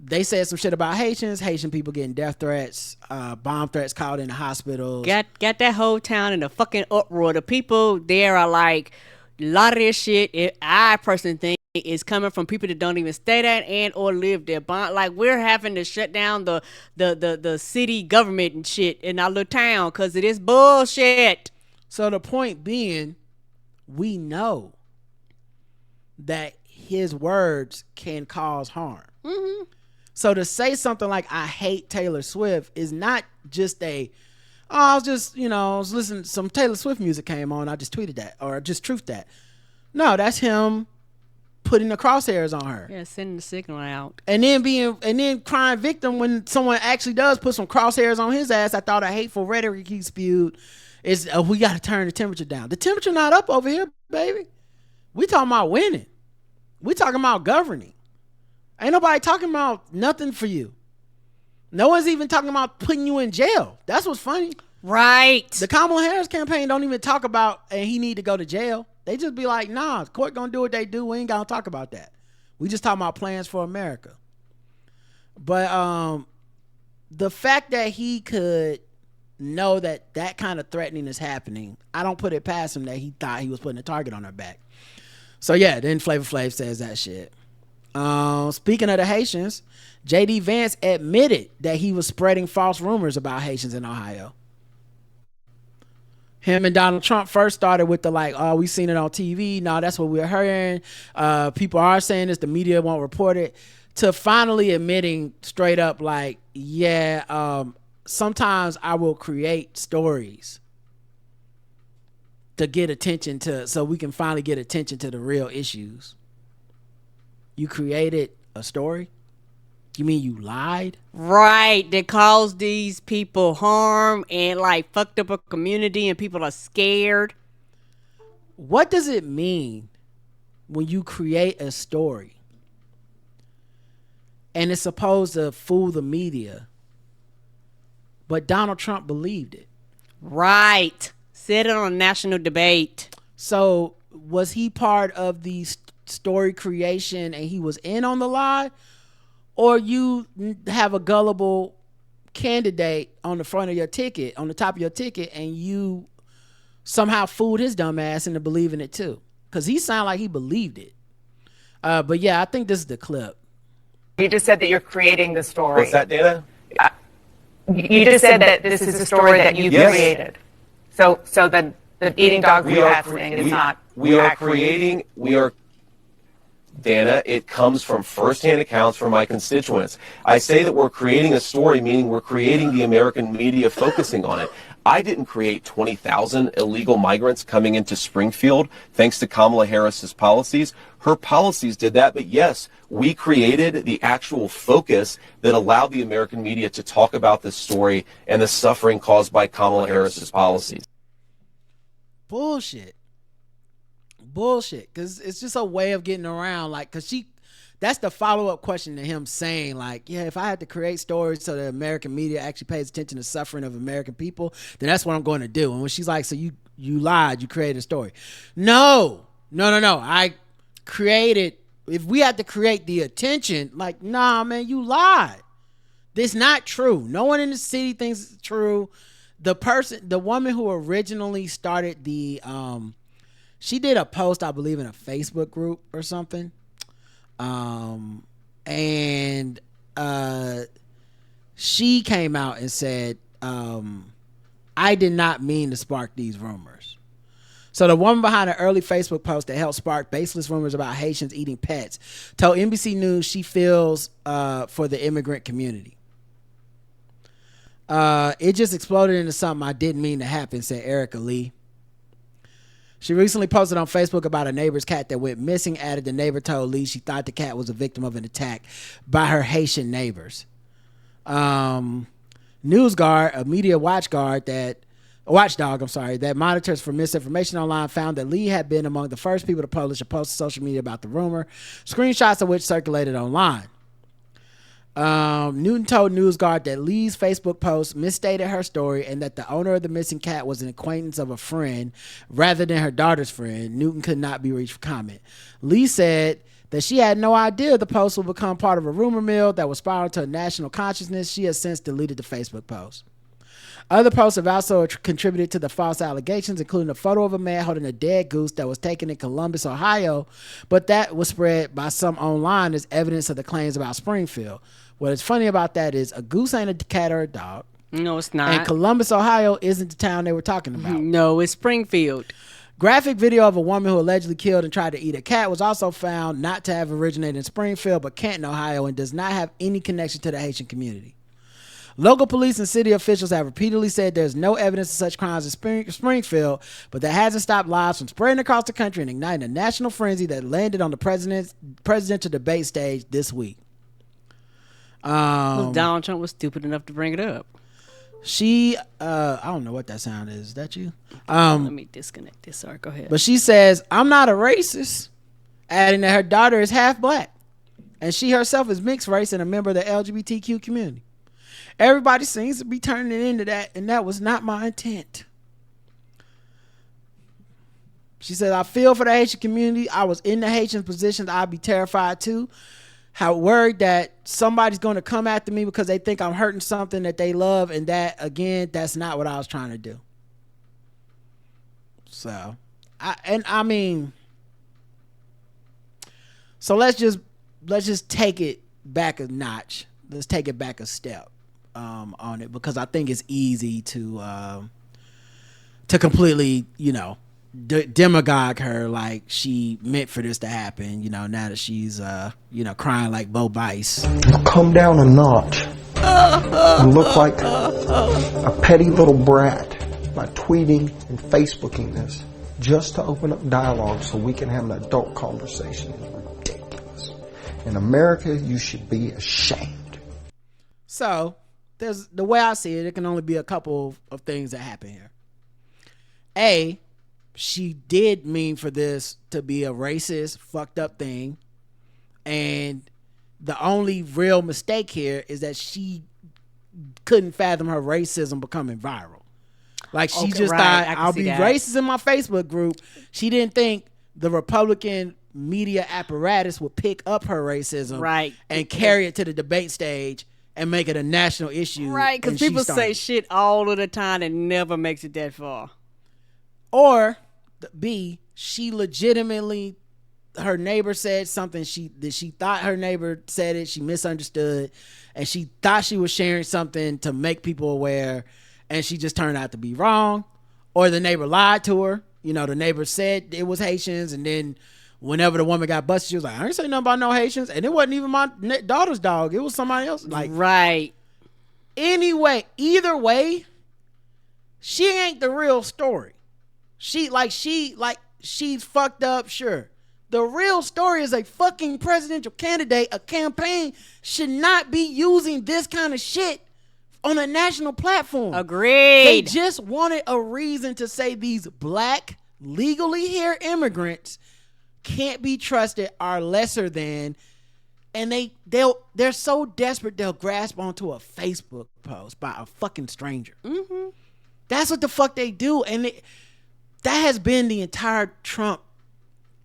they said some shit about Haitian people getting death threats, bomb threats called in the hospitals.
Got that whole town in a fucking uproar. The people there are like, a lot of this shit, I personally think, is coming from people that don't even stay there and or live there. Like, we're having to shut down the city government and shit in our little town because it is bullshit.
So the point being, we know that his words can cause harm. Mm-hmm. So to say something like, I hate Taylor Swift is not just I was listening, some Taylor Swift music came on, I just tweeted that, or just truthed that. No, that's him putting the crosshairs on her.
Yeah, sending the signal out.
And then crying victim when someone actually does put some crosshairs on his ass. I thought a hateful rhetoric he spewed is, we got to turn the temperature down. The temperature not up over here, baby. We talking about winning. We talking about governing. Ain't nobody talking about nothing for you. No one's even talking about putting you in jail. That's what's funny.
Right.
The Kamala Harris campaign don't even talk about and he need to go to jail. They just be like, nah, court gonna do what they do. We ain't gonna talk about that. We just talking about plans for America. But the fact that he could know that kind of threatening is happening, I don't put it past him that he thought he was putting a target on her back. So yeah, then Flavor Flav says that shit. Speaking of the Haitians, J.D. Vance admitted that he was spreading false rumors about Haitians in Ohio. Him and Donald Trump first started with the like, oh, we seen it on TV. No, that's what we're hearing. People are saying this. The media won't report it. To finally admitting straight up like, yeah, sometimes I will create stories to get attention to, so we can finally get attention to the real issues. You created a story? You mean you lied?
Right. That caused these people harm and like fucked up a community and people are scared.
What does it mean when you create a story and it's supposed to fool the media, but Donald Trump believed it?
Right. Said it on a national debate.
So was he part of the story creation and he was in on the lie, or you have a gullible candidate on the front of your ticket, on the top of your ticket, and you somehow fooled his dumb ass into believing it too? Because he sounded like he believed it. But yeah, I think this is the clip.
You just said that you're creating the story.
What's that, Dana?
You just said that this is a story that you've created. So the eating dog food thing is not.
We are creating. Dana, it comes from firsthand accounts from my constituents. I say that we're creating a story, meaning we're creating the American media focusing on it. I didn't create 20,000 illegal migrants coming into Springfield thanks to Kamala Harris's policies. Her policies did that, but yes, we created the actual focus that allowed the American media to talk about this story and the suffering caused by Kamala Harris's policies.
Bullshit, because it's just a way of getting around, like, because that's the follow-up question to him saying, like, yeah, if I had to create stories so the American media actually pays attention to suffering of American people, then that's what I'm going to do. And when she's like, so you lied, you created a story. No. I created, if we had to create the attention, like, nah, man, you lied. This not true. No one in the city thinks it's true. The woman who originally started she did a post, I believe, in a Facebook group or something. And she came out and said, I did not mean to spark these rumors. So the woman behind an early Facebook post that helped spark baseless rumors about Haitians eating pets told NBC News she feels for the immigrant community. It just exploded into something I didn't mean to happen, said Erica Lee. She recently posted on Facebook about a neighbor's cat that went missing, added the neighbor told Lee she thought the cat was a victim of an attack by her Haitian neighbors. NewsGuard, a media watchdog that monitors for misinformation online, found that Lee had been among the first people to publish a post to social media about the rumor, screenshots of which circulated online. Newton told NewsGuard that Lee's Facebook post misstated her story and that the owner of the missing cat was an acquaintance of a friend rather than her daughter's friend. Newton could not be reached for comment. Lee said that she had no idea the post would become part of a rumor mill that would spiral to a national consciousness. She has since deleted the Facebook post. Other posts have also contributed to the false allegations, including a photo of a man holding a dead goose that was taken in Columbus, Ohio, but that was spread by some online as evidence of the claims about Springfield. What is funny about that is a goose ain't a cat or a dog.
No, it's not.
And Columbus, Ohio isn't the town they were talking about.
No, it's Springfield.
Graphic video of a woman who allegedly killed and tried to eat a cat was also found not to have originated in Springfield, but Canton, Ohio, and does not have any connection to the Haitian community. Local police and city officials have repeatedly said there's no evidence of such crimes in Springfield, but that hasn't stopped lies from spreading across the country and igniting a national frenzy that landed on the presidential debate stage this week.
Donald Trump was stupid enough to bring it up.
I don't know what that sound is. Is that you?
Let me disconnect this. Sorry, go ahead.
But she says, I'm not a racist, adding that her daughter is half black and she herself is mixed race and a member of the LGBTQ community. Everybody seems to be turning it into that, and that was not my intent. She said, I feel for the Haitian community. I was in the Haitian position. I'd be terrified too. How worried that somebody's going to come after me because they think I'm hurting something that they love, and that, again, that's not what I was trying to do. So let's just take it back a notch. Let's take it back a step on it, because I think it's easy to completely, demagogue her like she meant for this to happen, now that she's crying like Bo Bice.
Come down a notch. You look like a petty little brat by tweeting and Facebooking this just to open up dialogue so we can have an adult conversation. It's ridiculous. In America, you should be ashamed.
So there's, the way I see it, it can only be a couple of things that happen here. A, she did mean for this to be a racist, fucked up thing. And the only real mistake here is that she couldn't fathom her racism becoming viral. Like, she just thought, I'll be racist in my Facebook group. She didn't think the Republican media apparatus would pick up her racism and carry it to the debate stage and make it a national issue.
Right, because people say shit all of the time and never makes it that far.
Or B, she legitimately, her neighbor said something, she thought her neighbor said it, she misunderstood, and she thought she was sharing something to make people aware, and she just turned out to be wrong. Or the neighbor lied to her. The neighbor said it was Haitians, and then whenever the woman got busted, she was like, I ain't say nothing about no Haitians, and it wasn't even my daughter's dog, it was somebody else. Anyway, either way, she ain't the real story. She's fucked up, sure. The real story is a fucking presidential candidate. A campaign should not be using this kind of shit on a national platform.
Agreed.
They just wanted a reason to say these black, legally here immigrants can't be trusted, are lesser than, And they're so desperate they'll grasp onto a Facebook post by a fucking stranger. Mm-hmm. That's what the fuck they do, and that has been the entire Trump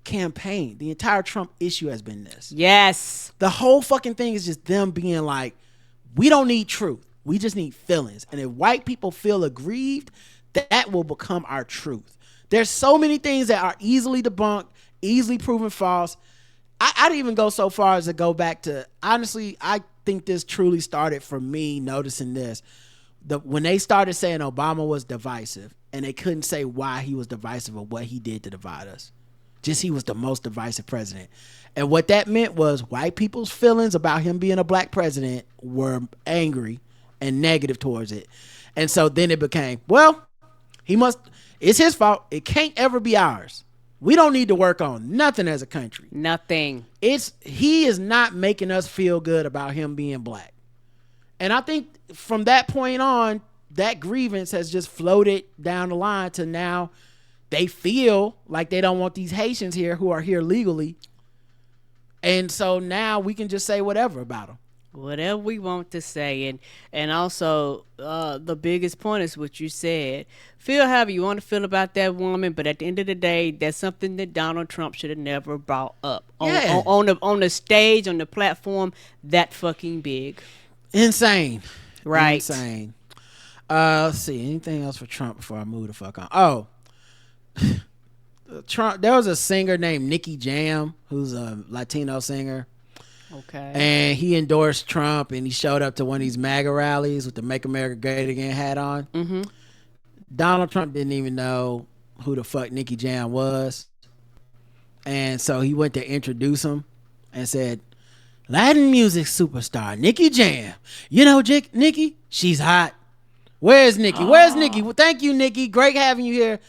campaign. The entire Trump issue has been this.
Yes.
The whole fucking thing is just them being like, we don't need truth. We just need feelings. And if white people feel aggrieved, that will become our truth. There's so many things that are easily debunked, easily proven false. I'd even go so far as to go back to, honestly, I think this truly started for me noticing this. When they started saying Obama was divisive, and they couldn't say why he was divisive or what he did to divide us. Just he was the most divisive president. And what that meant was white people's feelings about him being a black president were angry and negative towards it. And so then it became, well, it's his fault. It can't ever be ours. We don't need to work on nothing as a country.
Nothing.
He is not making us feel good about him being black. And I think from that point on, that grievance has just floated down the line to now they feel like they don't want these Haitians here who are here legally. And so now we can just say whatever about them.
Whatever we want to say. And also the biggest point is what you said. Feel however you want to feel about that woman, but at the end of the day, that's something that Donald Trump should have never brought up on the stage, on the platform that fucking big.
Insane.
Right.
Insane. Let's see. Anything else for Trump before I move the fuck on? Oh. Trump. There was a singer named Nicky Jam who's a Latino singer.
Okay.
And he endorsed Trump, and he showed up to one of these MAGA rallies with the Make America Great Again hat on. Mm-hmm. Donald Trump didn't even know who the fuck Nicky Jam was. And so he went to introduce him and said, Latin music superstar, Nicky Jam. You know, Nicky, she's hot. Where's Nicky? Where's Nicky? Well, thank you, Nicky. Great having you here.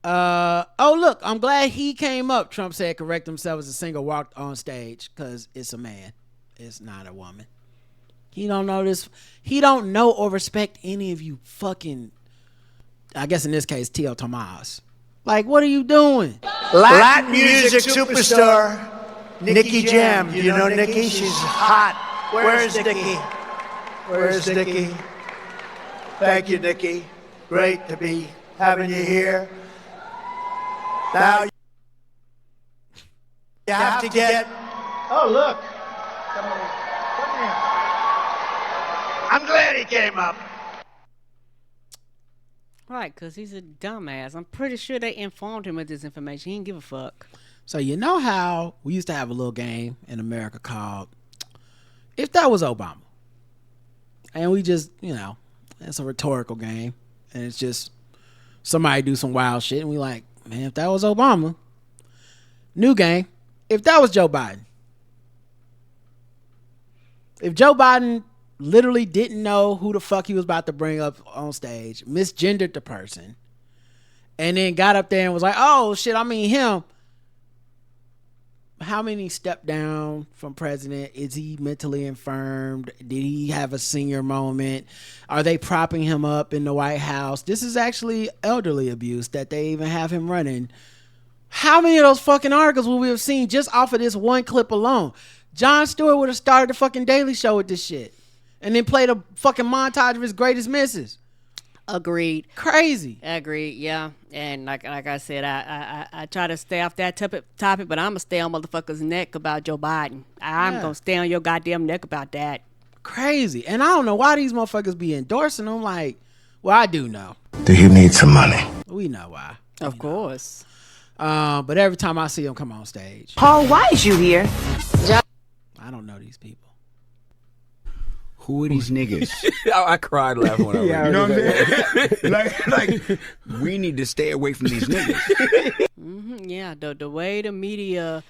Look, I'm glad he came up. Trump said, correct himself as a singer walked on stage because it's a man. It's not a woman. He don't know this. He don't know or respect any of you fucking, I guess in this case, Tio Tomas. Like, what are you doing?
Latin music superstar, Nicky Jam. Do you know Nicky? She's hot. Where's Nicky? Where's Nicky? Thank you, Nicky. Great to be having you here. Now you have to get. Oh, look. Come here. I'm glad he came up.
Right, because he's a dumbass. I'm pretty sure they informed him of this information. He didn't give a fuck.
So you know how we used to have a little game in America called If That Was Obama? And we just, it's a rhetorical game. And it's just somebody do some wild shit. And we like, man, if that was Obama. New game. If that was Joe Biden. If Joe Biden literally didn't know who the fuck he was about to bring up on stage, misgendered the person, and then got up there and was like, oh shit, I mean him. How many stepped down from president? Is he mentally infirmed? Did he have a senior moment? Are they propping him up in the White House? This is actually elderly abuse that they even have him running. How many of those fucking articles would we have seen just off of this one clip alone? Jon Stewart would have started the fucking Daily Show with this shit. And then played a fucking montage of his greatest misses.
Agreed.
Crazy.
Agreed. Yeah. And like I said, I try to stay off that topic, but I'm gonna stay on motherfuckers' neck about Joe Biden. I'm gonna stay on your goddamn neck about that.
Crazy. And I don't know why these motherfuckers be endorsing them. Like, well, I do know.
Do you need some money?
We know why.
Of course.
But every time I see them come on stage,
Paul, why is you here?
I don't know these people.
Who are these niggas?
I cried laughing when I read it.
You know what I'm saying? like, we need to stay away from these niggas.
Yeah, the way the media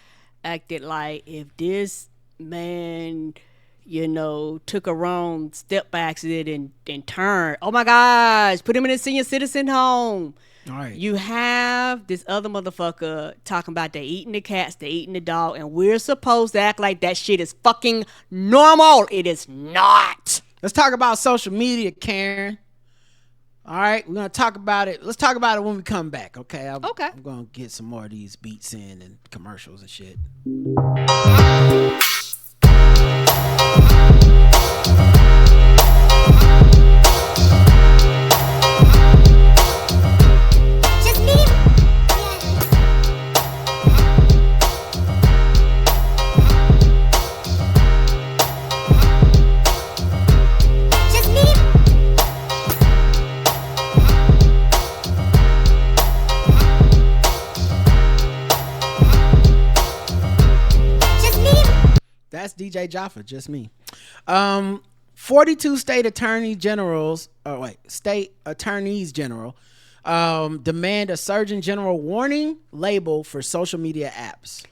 acted like if this man, took a wrong step by accident and turned, oh my gosh, put him in a senior citizen home.
All right.
You have this other motherfucker talking about they eating the cats, they eating the dog, and we're supposed to act like that shit is fucking normal. It is not.
Let's talk about social media, Karen. All right, we're going to talk about it. Let's talk about it when we come back, okay?
Okay.
I'm going to get some more of these beats in and commercials and shit. That's DJ Jaffa, just me. 42 state attorneys general demand a Surgeon General warning label for social media apps.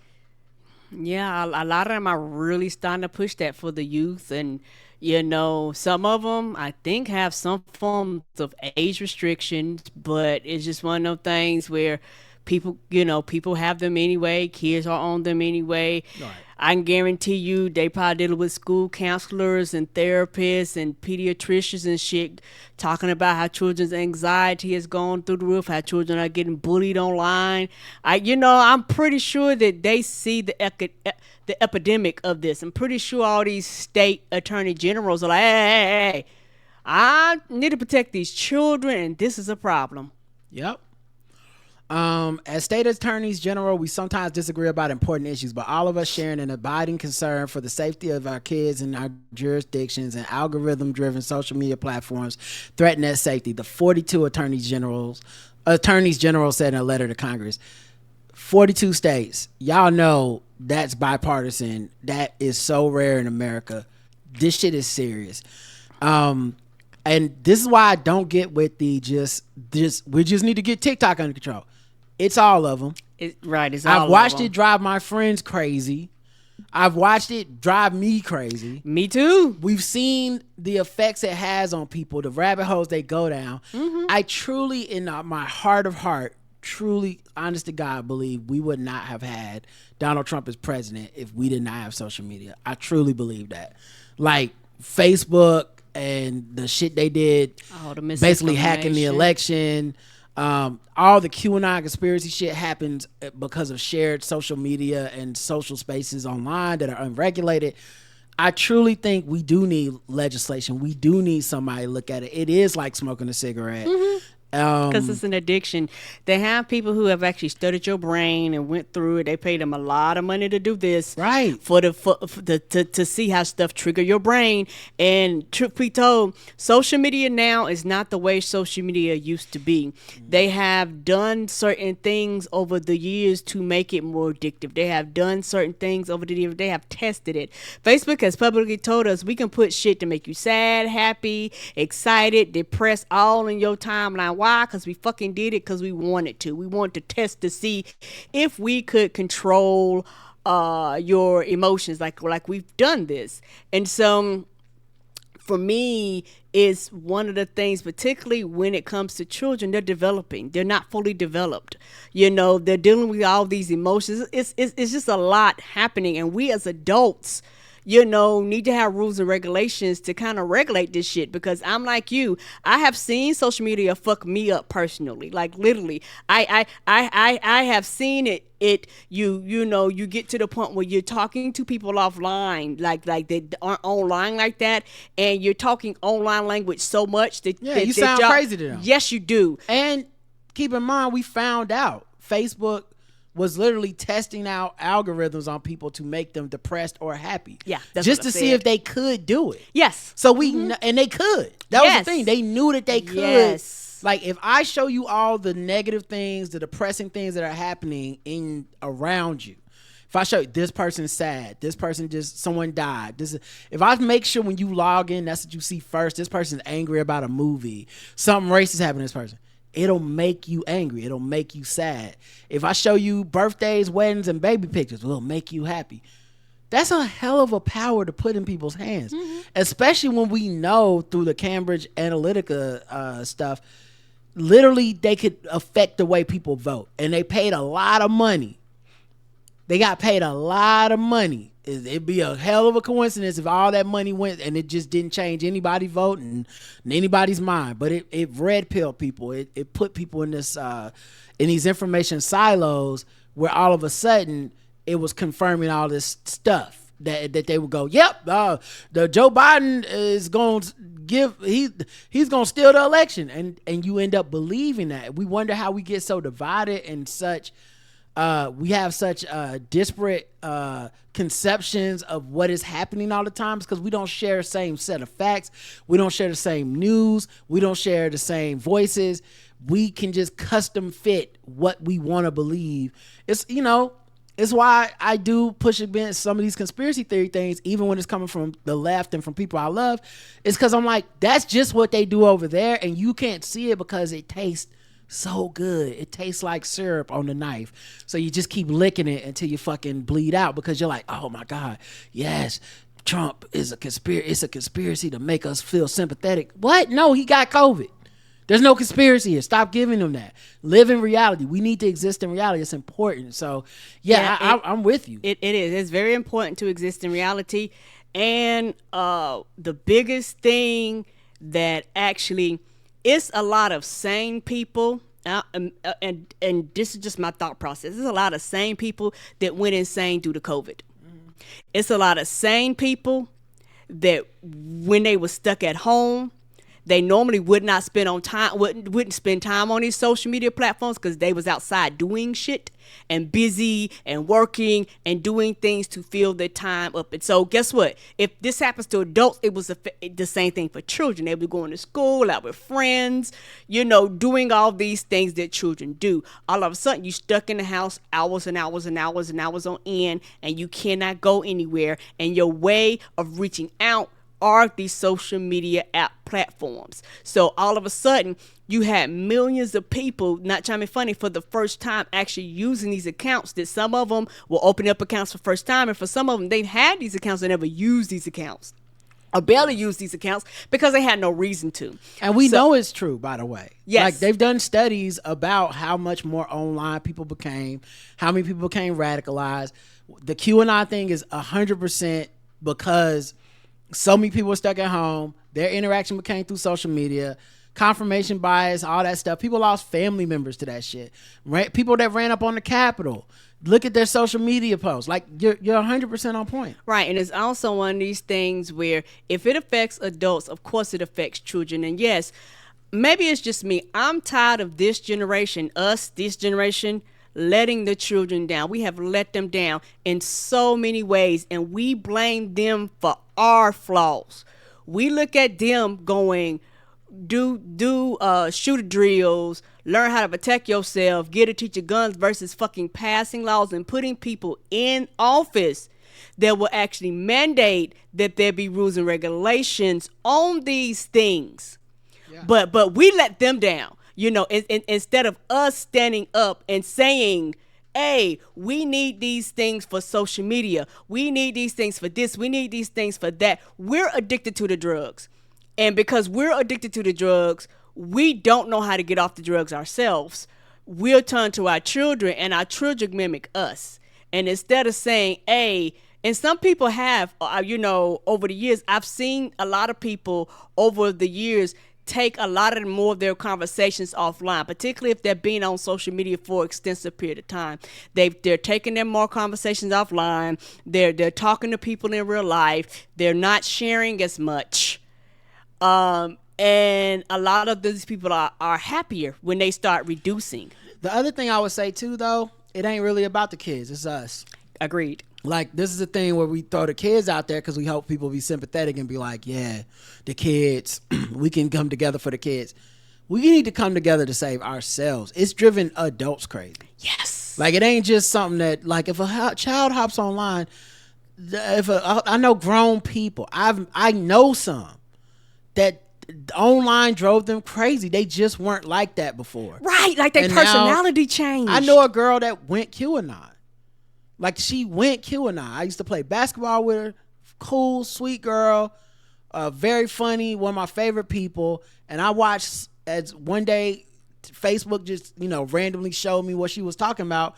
Yeah, a lot of them are really starting to push that for the youth. And, some of them, I think, have some forms of age restrictions, but it's just one of those things where people have them anyway. Kids are on them anyway. Right. I can guarantee you they probably dealing with school counselors and therapists and pediatricians and shit, talking about how children's anxiety has gone through the roof, how children are getting bullied online. I'm pretty sure that they see the epidemic of this. I'm pretty sure all these state attorney generals are like, hey, I need to protect these children, and this is a problem.
Yep. As state attorneys general, we sometimes disagree about important issues, but all of us sharing an abiding concern for the safety of our kids in our jurisdictions, and algorithm-driven social media platforms threaten that safety. The 42 attorneys general said in a letter to Congress. 42 states. Y'all know that's bipartisan. That is so rare in America. This shit is serious. And this is why I don't get with the we just need to get TikTok under control. It's all of them.
I've
watched it drive my friends crazy. I've watched it drive me crazy.
Me too.
We've seen the effects it has on people, the rabbit holes they go down. Mm-hmm. I truly, in my heart of heart, truly, honest to God, believe we would not have had Donald Trump as president if we did not have social media. I truly believe that. Like Facebook and the shit they did, basically hacking the election. All the QAnon conspiracy shit happens because of shared social media and social spaces online that are unregulated. I truly think we do need legislation. We do need somebody to look at it. It is like smoking a cigarette. Mm-hmm.
Because it's an addiction. They have people who have actually studied your brain and went through it. They paid them a lot of money to do this,
right?
To see how stuff trigger your brain. And truth be told, social media now is not the way social media used to be. They have done certain things over the years to make it more addictive. They have done certain things over the years. They have tested it. Facebook has publicly told us we can put shit to make you sad, happy, excited, depressed, all in your timeline. Why? Because we fucking did it because we wanted to. We wanted to test to see if we could control your emotions like we've done this. And so for me, it's one of the things, particularly when it comes to children, they're developing. They're not fully developed. They're dealing with all these emotions. It's just a lot happening. And we as adults, need to have rules and regulations to kind of regulate this shit, because I'm like you. I have seen social media fuck me up personally. Like literally, I have seen it. You get to the point where you're talking to people offline, like they aren't online like that, and you're talking online language so much that
you sound crazy to them.
Yes, you do.
And keep in mind, we found out Facebook was literally testing out algorithms on people to make them depressed or happy.
Yeah, that's
just to see if they could do it.
Yes.
So and they could. That was the thing. They knew that they could.
Yes.
Like if I show you all the negative things, the depressing things that are happening around you. If I show you this person's sad, this person someone died. If I make sure when you log in, that's what you see first. This person's angry about a movie. Something racist happened to this person. It'll make you angry. It'll make you sad. If I show you birthdays, weddings, and baby pictures, it'll make you happy. That's a hell of a power to put in people's hands, especially when we know through the Cambridge Analytica stuff, literally they could affect the way people vote. And they paid a lot of money. They got paid a lot of money. It'd be a hell of a coincidence if all that money went and it just didn't change anybody's vote and anybody's mind. But it red pilled people. It put people in this in these information silos where all of a sudden it was confirming all this stuff that they would go, yep, the Joe Biden is going to he's going to steal the election, and you end up believing that. We wonder how we get so divided and such. We have such disparate conceptions of what is happening all the time, because we don't share the same set of facts. We don't share the same news. We don't share the same voices. We can just custom fit what we want to believe. It's, it's why I do push against some of these conspiracy theory things, even when it's coming from the left and from people I love. It's because I'm like, that's just what they do over there, and you can't see it because it tastes so good. It tastes like syrup on the knife. So you just keep licking it until you fucking bleed out because you're like, oh my God, yes, Trump is a conspiracy. It's a conspiracy to make us feel sympathetic. What? No, he got COVID. There's no conspiracy here. Stop giving them that. Live in reality. We need to exist in reality. It's important. So, I'm with you.
It is. It's very important to exist in reality. And the biggest thing that actually, it's a lot of sane people. And this is just my thought process. There's a lot of sane people that went insane due to COVID. It's a lot of sane people that when they were stuck at home, they normally wouldn't spend time on these social media platforms because they was outside doing shit and busy and working and doing things to fill their time up. And so guess what? If this happens to adults, it was the same thing for children. They were going to school, out with friends, doing all these things that children do. All of a sudden, you stuck in the house hours and hours and hours and hours on end, and you cannot go anywhere. And your way of reaching out are these social media app platforms. So all of a sudden, you had millions of people, not trying to be funny, for the first time actually using these accounts. That some of them will open up accounts for the first time, and for some of them, they've had these accounts and never used these accounts or barely used these accounts because they had no reason to.
And we know it's true, by the way.
Yes.
Like, they've done studies about how much more online people became, how many people became radicalized. The QAnon thing is 100% because so many people were stuck at home. Their interaction became through social media, confirmation bias, all that stuff. People lost family members to that shit. Right? People that ran up on the Capitol. Look at their social media posts. Like, you're 100% on point.
Right, and it's also one of these things where if it affects adults, of course it affects children. And yes, maybe it's just me. I'm tired of this generation, this generation, letting the children down. We have let them down in so many ways, and we blame them for our flaws. We look at them going, do shooter drills, learn how to protect yourself, get a teacher guns, versus fucking passing laws and putting people in office that will actually mandate that there be rules and regulations on these things. Yeah. But we let them down. Instead of us standing up and saying, hey, we need these things for social media. We need these things for this. We need these things for that. We're addicted to the drugs. And because we're addicted to the drugs, we don't know how to get off the drugs ourselves. We'll turn to our children, and our children mimic us. And instead of saying, hey, and some people have, over the years, I've seen a lot of people over the years take a lot of more of their conversations offline, particularly if they're being on social media for an extensive period of time. They're taking their more conversations offline. They're talking to people in real life. They're not sharing as much. And a lot of these people are happier when they start reducing.
The other thing I would say too, though, it ain't really about the kids. It's us.
Agreed.
Like, this is a thing where we throw the kids out there because we hope people be sympathetic and be like, yeah, the kids, we can come together for the kids. We need to come together to save ourselves. It's driven adults crazy.
Yes.
Like, it ain't just something that, like, if a child hops online, I know grown people, I know some that online drove them crazy. They just weren't like that before.
Right, like their personality changed.
I know a girl that went QAnon. Like, she went QAnon. I used to play basketball with her. Cool, sweet girl. Very funny. One of my favorite people. And I watched as one day Facebook just, randomly showed me what she was talking about.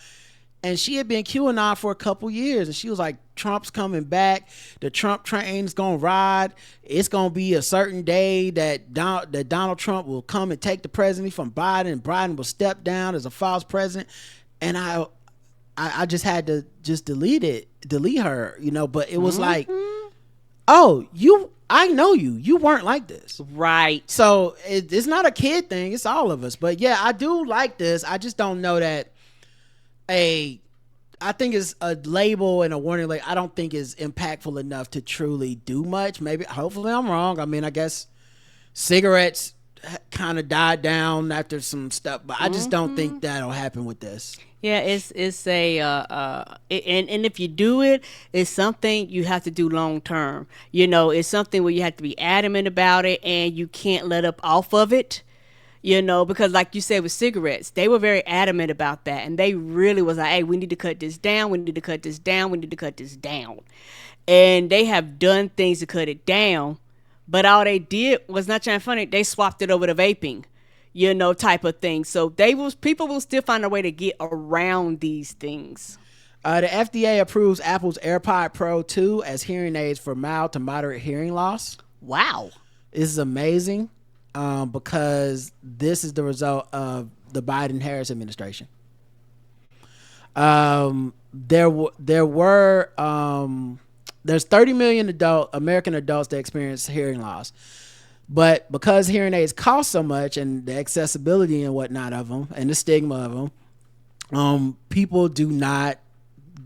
And she had been QAnon for a couple years. And she was like, Trump's coming back. The Trump train's going to ride. It's going to be a certain day that Donald Trump will come and take the presidency from Biden. And Biden will step down as a false president. And I just had to just delete her, but it was like, oh, I know you weren't like this.
Right.
So it's not a kid thing. It's all of us. But yeah, I do like this. I just don't know that I think it's a label and a warning label. I don't think is impactful enough to truly do much. Maybe, hopefully I'm wrong. I mean, I guess cigarettes kind of died down after some stuff, but I just don't think that'll happen with this.
Yeah, it's a and if you do it, it's something you have to do long term. You know, it's something where you have to be adamant about it and you can't let up off of it. You know, because like you said with cigarettes, they were very adamant about that, and they really was like, hey, we need to cut this down, we need to cut this down, we need to cut this down. And they have done things to cut it down, but all they did was, not trying to funny, they swapped it over to vaping, you know, type of thing. So people will still find a way to get around these things.
The FDA approves Apple's AirPod Pro 2 as hearing aids for mild to moderate hearing loss.
Wow.
This is amazing. Because this is the result of the Biden-Harris administration. There's 30 million American adults that experience hearing loss, but because hearing aids cost so much and the accessibility and whatnot of them and the stigma of them, people do not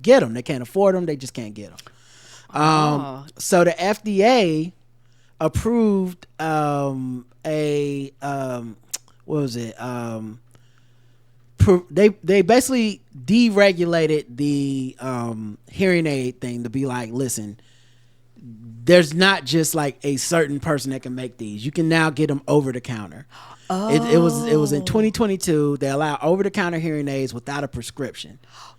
get them. They can't afford them. They just can't get them. So the FDA approved they basically deregulated the hearing aid thing to be like, listen, there's not just like a certain person that can make these. You can now get them over the counter. It was in 2022. They allow over the counter hearing aids without a prescription.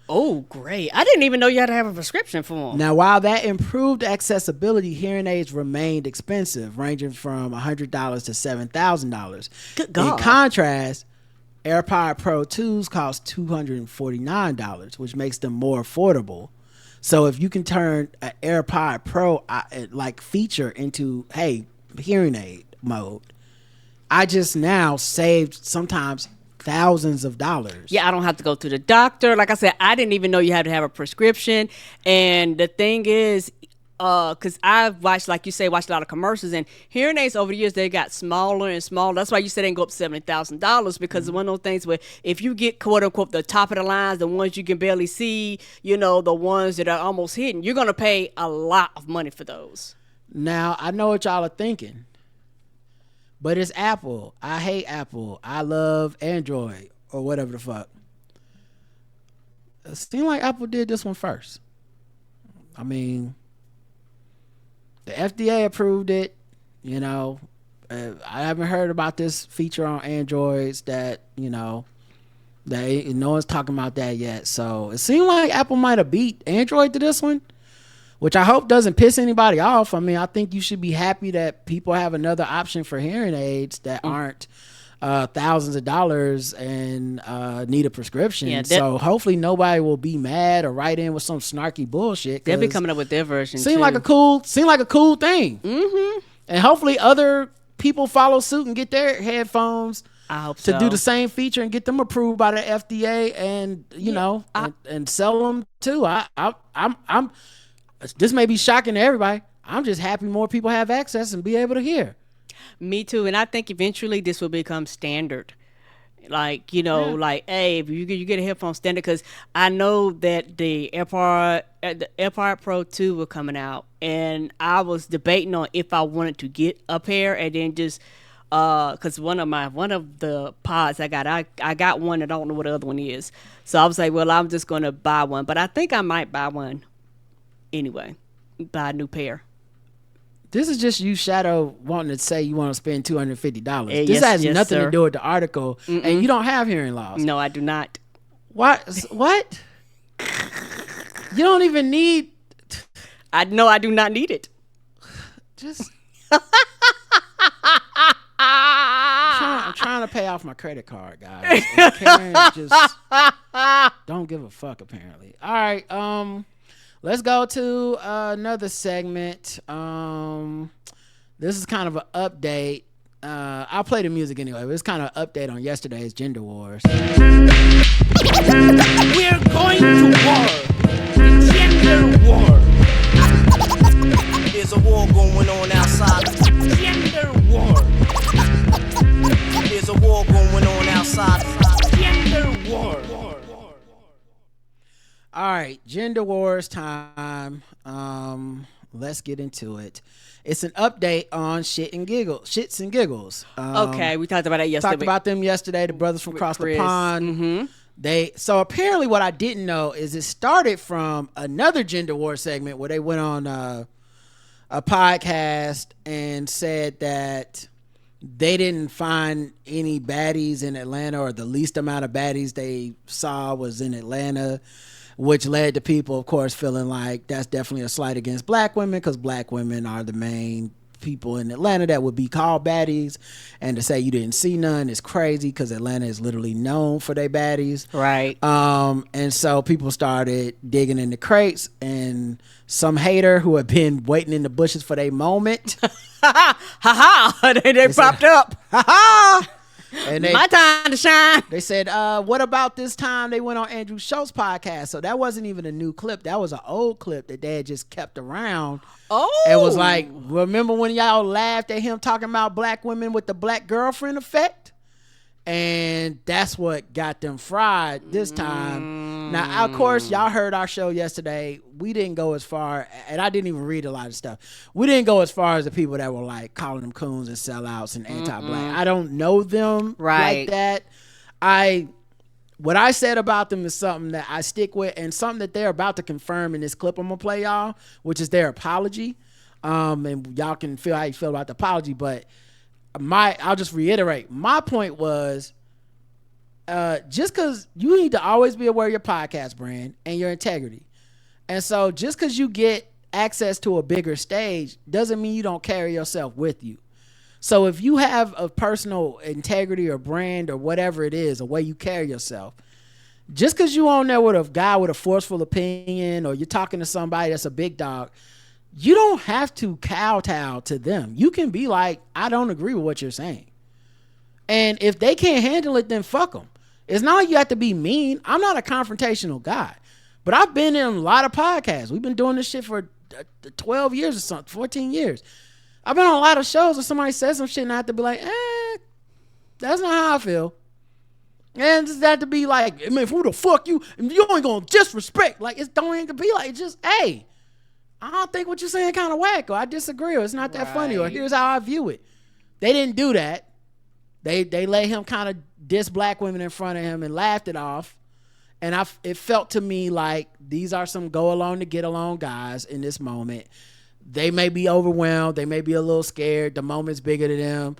Oh, great. I didn't even know you had to have a prescription for them.
Now, while that improved accessibility, hearing aids remained expensive, ranging from $100 to $7,000.
Good God.
In contrast, AirPod Pro 2s cost $249, which makes them more affordable. So if you can turn an AirPod Pro feature into, hey, hearing aid mode, I just now saved sometimes thousands of dollars.
Yeah, I don't have to go to the doctor. Like I said, I didn't even know you had to have a prescription. And the thing is, because I've watched, like you say, watched a lot of commercials, and hearing aids over the years, they got smaller and smaller. That's why you said they can go up $70,000, because it's one of those things where if you get, quote unquote, the top of the lines, the ones you can barely see, you know, the ones that are almost hidden, you're going to pay a lot of money for those.
Now, I know what y'all are thinking, but it's Apple. I hate Apple. I love Android or whatever the fuck. It seemed like Apple did this one first. I mean, the FDA approved it. You know, I haven't heard about this feature on Androids that, you know, no one's talking about that yet. So it seemed like Apple might have beat Android to this one, which I hope doesn't piss anybody off. I mean, I think you should be happy that people have another option for hearing aids that aren't thousands of dollars and need a prescription. Yeah, so hopefully nobody will be mad or write in with some snarky bullshit.
They'll be coming up with their version.
Seemed like a cool thing.
Mm-hmm.
And hopefully other people follow suit and get their headphones.
I hope
to do the same feature and get them approved by the FDA, and you know, and sell them too. I'm. This may be shocking to everybody. I'm just happy more people have access and be able to hear.
Me too. And I think eventually this will become standard. Like, you know, like, hey, if you get a headphone standard, because I know that the AirPod Pro 2 were coming out, and I was debating on if I wanted to get a pair and then just, because one of the pods I got one, I don't know what the other one is. So I was like, well, I'm just going to buy one. But I think I might buy one anyway, buy a new pair.
This is just you, Shadow, wanting to say you want to spend $250. This
Yes,
has nothing
sir.
to do with the article, and you don't have hearing loss.
No, I do not.
What? You don't even need.
I do not need it.
Just. I'm trying to pay off my credit card, guys. And Karen just don't give a fuck, apparently. All right, let's go to another segment. This is kind of an update. I'll play the music anyway, but it's kind of an update on yesterday's gender wars.
We're going to war. Gender war. There's a war going on outside. Gender war. There's a war going on outside. Gender war.
All right, gender wars. first time, let's get into it. It's an update on Shits and Giggles.
Okay, we talked about that yesterday.
Talked about them yesterday. The brothers from across the pond. So apparently, what I didn't know is it started from another gender war segment where they went on a podcast and said that they didn't find any baddies in Atlanta, or the least amount of baddies they saw was in Atlanta, which led to people, of course, feeling like that's definitely a slight against black women, because black women are the main people in Atlanta that would be called baddies. And to say you didn't see none is crazy, because Atlanta is literally known for their baddies.
Right.
And so people started digging in the crates, and some hater who had been waiting in the bushes for their moment.
They popped up.
And
my time to shine.
They said, what about this time they went on Andrew Schultz's podcast? So that wasn't even a new clip. That was an old clip that they had just kept around.
Oh.
It was like, remember when y'all laughed at him talking about black women with the black girlfriend effect? And that's what got them fried this time. Now, of course, y'all heard our show yesterday. We didn't go as far, and I didn't even read a lot of stuff. We didn't go as far as the people that were like calling them coons and sellouts and anti-black. I don't know them like that. What I said about them is something that I stick with, and something that they're about to confirm in this clip I'm gonna play y'all, which is their apology. And y'all can feel how you feel about the apology, but I'll just reiterate. My point was, just because you need to always be aware of your podcast brand and your integrity. And so just because you get access to a bigger stage doesn't mean you don't carry yourself with you. So if you have a personal integrity or brand or whatever it is, a way you carry yourself, just because you on there with a guy with a forceful opinion, or you're talking to somebody that's a big dog, you don't have to kowtow to them. You can be like, I don't agree with what you're saying. And if they can't handle it, then fuck them. It's not like you have to be mean. I'm not a confrontational guy, but I've been in a lot of podcasts. We've been doing this shit for 12 years or something, 14 years. I've been on a lot of shows where somebody says some shit and I have to be like, that's not how I feel. And just have to be like, I mean, who the fuck you ain't gonna disrespect. Like, it don't even be like, just, hey, I don't think what you're saying kind of whack, or I disagree, or it's not that funny, or here's how I view it. They didn't do that. They let him kind of diss black women in front of him and laughed it off. And it felt to me like these are some go along to get along guys in this moment. They may be overwhelmed. They may be a little scared. The moment's bigger than them.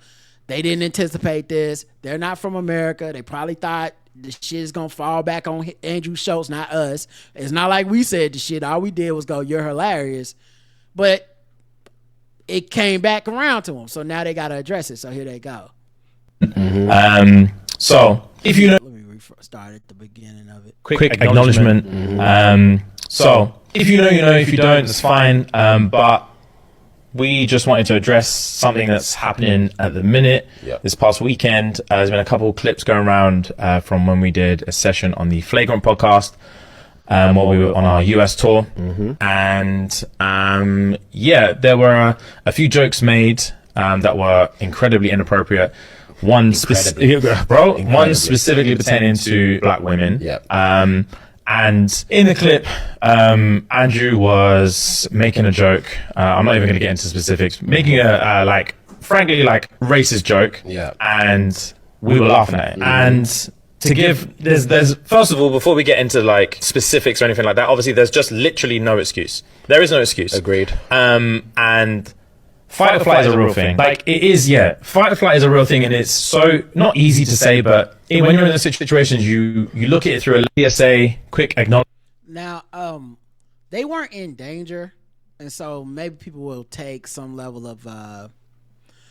They didn't anticipate this. They're not from America. They probably thought the shit is going to fall back on Andrew Schultz, not us. It's not like we said the shit. All we did was go, you're hilarious. But it came back around to them. So now they got to address it. So here they go.
So if you know,
let me start at the beginning of it.
Quick acknowledgement. So if you know, you know. If you don't, it's fine. But we just wanted to address something that's happening at the minute. This past weekend, there's been a couple of clips going around from when we did a session on the Flagrant podcast while we were on our US tour. And there were a few jokes made that were incredibly inappropriate. One specifically pertaining to black women. And in the clip, Andrew was making a joke. I'm not even going to get into specifics. Making a frankly racist joke. And we were laughing at it. And to give there's first of all, before we get into like specifics or anything like that, obviously there's just literally no excuse. There is no excuse.
Agreed.
And fight or flight is a real thing. Like, it is, fight or flight is a real thing, and it's so not easy to say, but when you're in those situations, you look at it through a PSA, quick acknowledgement.
Now, they weren't in danger, and so maybe people will take some level of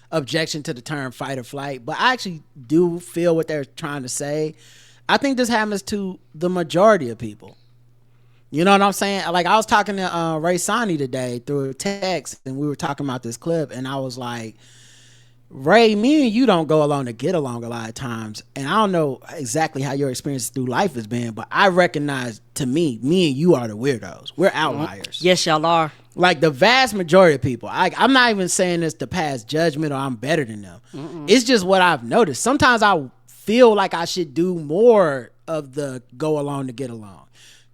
objection to the term fight or flight, but I actually do feel what they're trying to say. I think this happens to the majority of people. You know what I'm saying? Like, I was talking to Ray Sani today through text, and we were talking about this clip, and I was like, Ray, me and you don't go along to get along a lot of times, and I don't know exactly how your experience through life has been, but I recognize, to me and you are the weirdos. We're outliers.
Yes, y'all are.
Like, the vast majority of people. I'm not even saying this to pass judgment or I'm better than them. It's just what I've noticed. Sometimes I feel like I should do more of the go along to get along,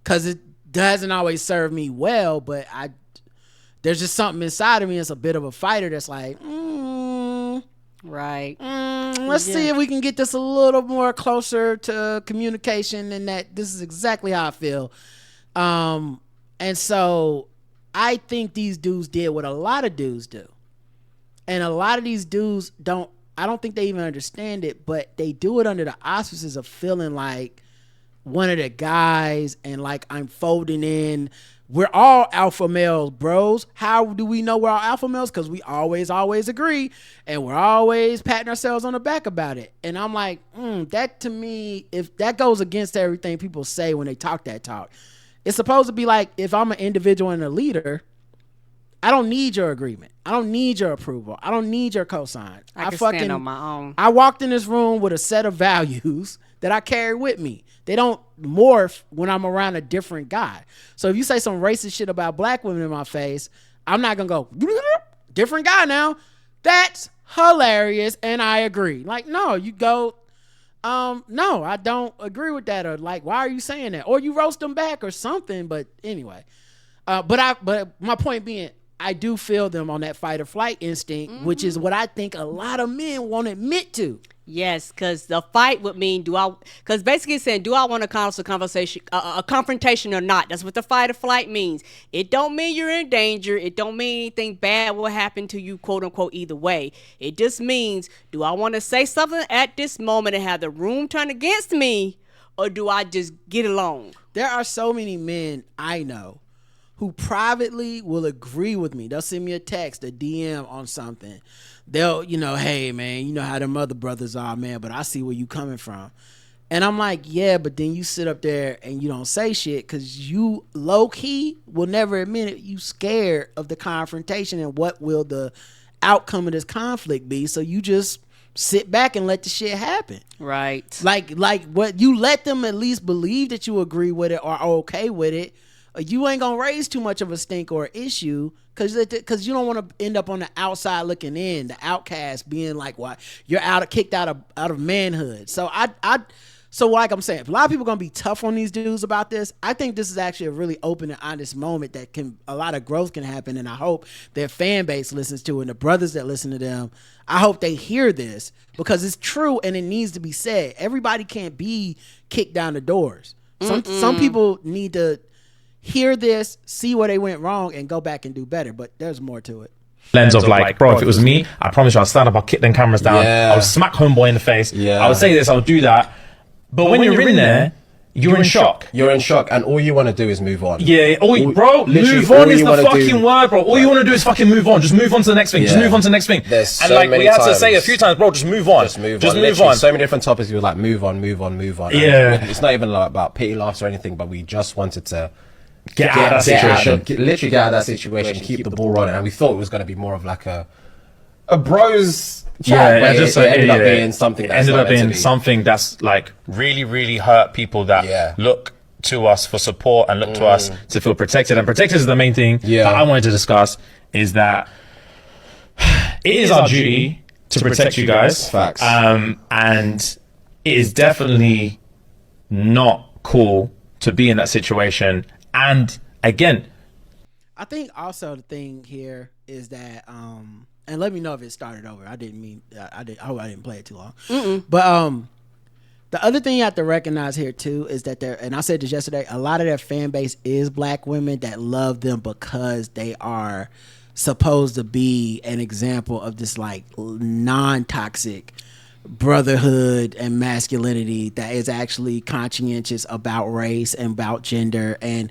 because doesn't always serve me well, but there's just something inside of me that's a bit of a fighter that's like,
right.
Let's see if we can get this a little more closer to communication, and that this is exactly how I feel. And so I think these dudes did what a lot of dudes do. And a lot of these dudes I don't think they even understand it, but they do it under the auspices of feeling like one of the guys and like I'm folding in. We're all alpha males, bros. How do we know we're all alpha males? Because we always agree, and we're always patting ourselves on the back about it. And I'm like, that to me, if that goes against everything people say when they talk that talk, it's supposed to be like, if I'm an individual and a leader, I don't need your agreement. I don't need your approval. I don't need your cosign.
I can stand on my own.
I walked in this room with a set of values that I carry with me. They don't morph when I'm around a different guy. So if you say some racist shit about black women in my face, I'm not gonna go, different guy now. That's hilarious, and I agree. Like, no, you go, no, I don't agree with that, or like, why are you saying that? Or you roast them back or something. But anyway, but my point being, I do feel them on that fight or flight instinct, which is what I think a lot of men won't admit to.
Yes, because the fight would mean, because basically it's saying, do I want a conversation, a confrontation or not? That's what the fight or flight means. It don't mean you're in danger. It don't mean anything bad will happen to you, quote unquote, either way. It just means, do I want to say something at this moment and have the room turn against me, or do I just get along?
There are so many men I know who privately will agree with me. They'll send me a text, a DM on something. They'll, hey, man, you know how them other brothers are, man, but I see where you coming from. And I'm like, yeah, but then you sit up there and you don't say shit because you low-key will never admit it. You scared of the confrontation and what will the outcome of this conflict be. So you just sit back and let the shit happen.
Right.
Like what you let them at least believe that you agree with it or are okay with it. You ain't gonna raise too much of a stink or issue because you don't want to end up on the outside looking in, the outcast, being like, "What? You're kicked out of manhood." So so like I'm saying, a lot of people are gonna be tough on these dudes about this. I think this is actually a really open and honest moment that a lot of growth can happen, and I hope their fan base listens to it, and the brothers that listen to them, I hope they hear this because it's true and it needs to be said. Everybody can't be kicked down the doors. Some people need to hear this, see where they went wrong, and go back and do better. But there's more to it.
Lens of like, bro, if it was me, I promise you I'll stand up, I'll kick them cameras down, I'll smack homeboy in the face, I would say this, I'll do that. But when you're in there, you're in shock.
You're in shock, and all you want to do is move on.
Yeah, bro, move on is the fucking word, bro. All you want to do is fucking move on. Just move on to the next thing. Just move on to the next thing. And like we had to say a few times, bro, just move on. Just move on.
So many different topics. We were like, move on.
Yeah.
It's not even like about pity laughs or anything, but we just wanted to
get out of that situation.
Literally get out of that situation, keep the ball rolling. And we thought it was going to be more of like a bros chat, but it ended up being something.
It ended up being something that's like really, really hurt people that look to us for support and look to us to feel protected. And protected is the main thing that I wanted to discuss, is that it is our duty to protect you guys.
Facts.
And it is definitely not cool to be in that situation. And again,
I think also the thing here is that and let me know if it started over. I hope I didn't play it too long. But the other thing you have to recognize here too is that and I said this yesterday, a lot of their fan base is black women that love them because they are supposed to be an example of this like non-toxic brotherhood and masculinity that is actually conscientious about race and about gender and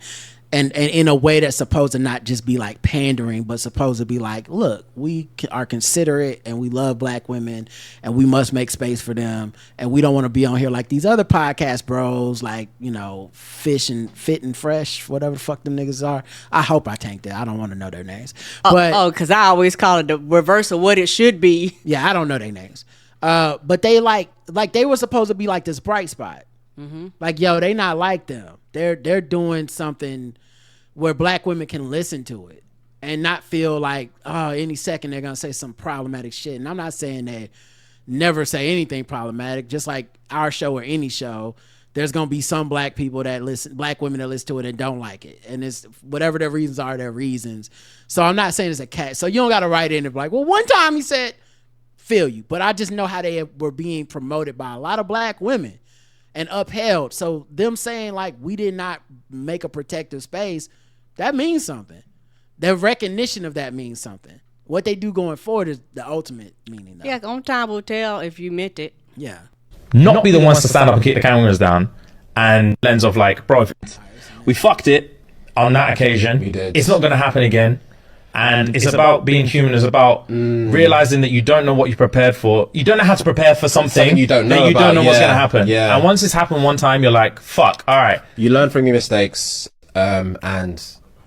in a way that's supposed to not just be like pandering, but supposed to be like, look, we are considerate and we love black women and we must make space for them, and we don't want to be on here like these other podcast bros, like, Fish and Fit and Fresh, whatever the fuck them niggas are. I hope I tanked it. I don't want to know their names.
Because I always call it the reverse of what it should be.
Yeah, I don't know their names. But they like they were supposed to be like this bright spot. Like, yo, they not like them. They're doing something where black women can listen to it and not feel like, oh, any second they're gonna say some problematic shit. And I'm not saying they never say anything problematic, just like our show or any show. there's gonna be some black women that listen to it and don't like it, and it's whatever their reasons are, their reasons. So I'm not saying it's a cat. So you don't got to write in and be like, well, one time he said, feel you, but I just know how they were being promoted by a lot of black women and upheld. So them saying like we did not make a protective space, that means something. The recognition of that means something. What they do going forward is the ultimate meaning, though.
Yeah, on time will tell if you meant it.
Yeah.
Not be the ones to stand up and kick the cameras down and lens of like, bro, we fucked it on that occasion.
We did.
It's not going to happen again. And it's about being human. It's about realizing that you don't know what you're prepared for. You don't know how to prepare for something
you don't know
that you don't know what's going to happen.
Yeah.
And once it's happened one time, you're like, fuck, all right.
You learn from your mistakes, and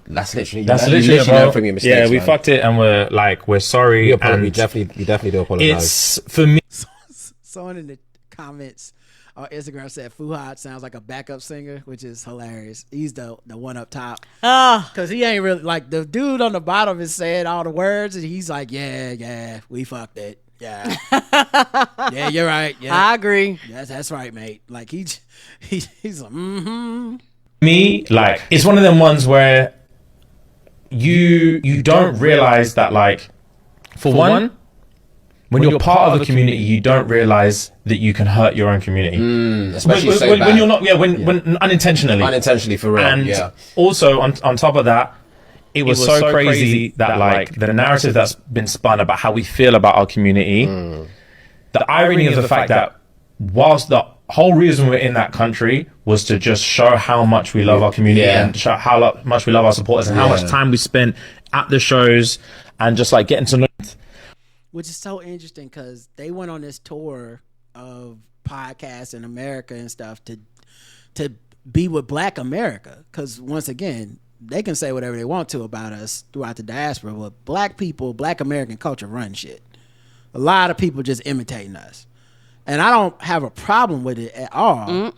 that's literally
literally
learn from your mistakes.
Yeah, we fucked it, and we're sorry.
We definitely do apologize.
It's for me.
Someone in the comments on Instagram said Fuhad sounds like a backup singer, which is hilarious. He's the one up top. Because he ain't really like the dude on the bottom is saying all the words, and he's like, yeah, we fucked it. Yeah. Yeah, you're right. Yeah,
I agree.
That's right, mate. Like he's like,
Me, like, it's one of them ones where you don't realize that, like, for one, when you're part of a community, you don't realize that you can hurt your own community.
Especially
when you're not, when unintentionally.
For real.
And also on top of that, it was so crazy that like the narrative that's been spun about how we feel about our community, the irony of the fact that whilst the whole reason we're in that country was to just show how much we love our community and show how much we love our supporters and how much time we spent at the shows and just like getting to know.
Which is so interesting because they went on this tour of podcasts in America and stuff to be with Black America. Because once again, they can say whatever they want to about us throughout the diaspora, but black people, Black American culture run shit. A lot of people just imitating us. And I don't have a problem with it at all.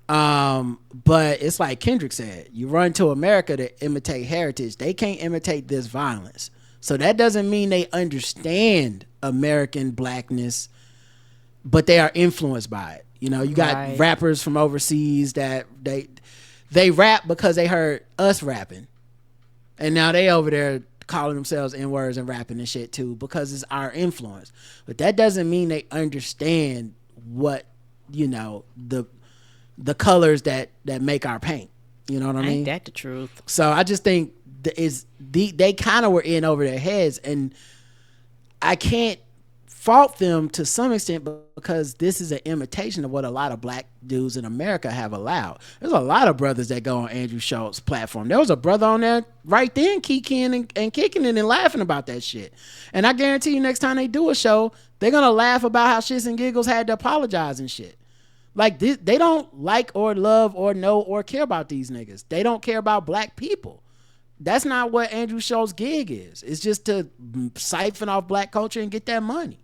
But it's like Kendrick said, you run to America to imitate heritage. They can't imitate this violence. So that doesn't mean they understand American blackness, but they are influenced by it. You know, you got rappers from overseas that they rap because they heard us rapping. And now they over there calling themselves N-words and rapping and shit too because it's our influence. But that doesn't mean they understand what, you know, the colors that make our paint. You know what I mean?
Ain't that the truth?
So I just think they kind of were in over their heads, and I can't fault them to some extent because this is an imitation of what a lot of black dudes in America have allowed. There's a lot of brothers that go on Andrew Schultz's platform. There was a brother on there right then kicking and kicking it and laughing about that shit. And I guarantee you next time they do a show, they're going to laugh about how Shits and Giggles had to apologize and shit. Like this, they don't like or love or know or care about these niggas. They don't care about black people. That's not what Andrew Schultz's gig is. It's just to siphon off black culture and get that money.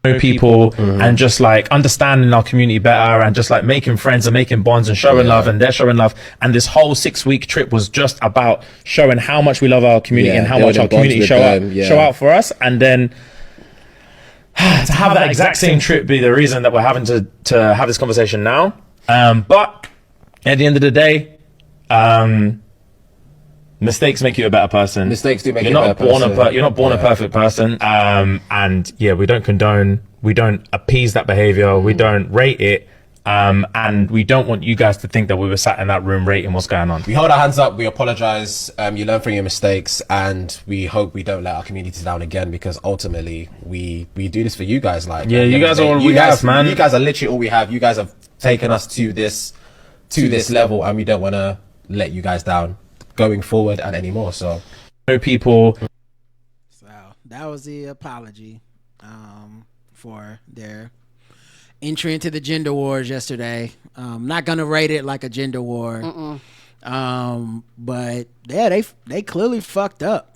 People and just like understanding our community better and just like making friends and making bonds and showing love, and they're showing love. And this whole 6-week trip was just about showing how much we love our community and how much our community show out for us. And then to have that exact same trip be the reason that we're having to have this conversation now. But at the end of the day, mistakes make you a better person.
Mistakes do make you a better person.
You're not born a perfect person. And yeah, we don't condone, we don't appease that behavior, we don't rate it. And we don't want you guys to think that we were sat in that room rating what's going on.
We hold our hands up, we apologize, you learn from your mistakes, and we hope we don't let our community down again, because ultimately we do this for you guys. Like,
yeah, you guys are all we have, man.
You guys are literally all we have. You guys have taken us to this level, and we don't want to let you guys down going forward and anymore. So
people,
so that was the apology for their entry into the gender wars yesterday. Not gonna rate it like a gender war, but yeah, they clearly fucked up.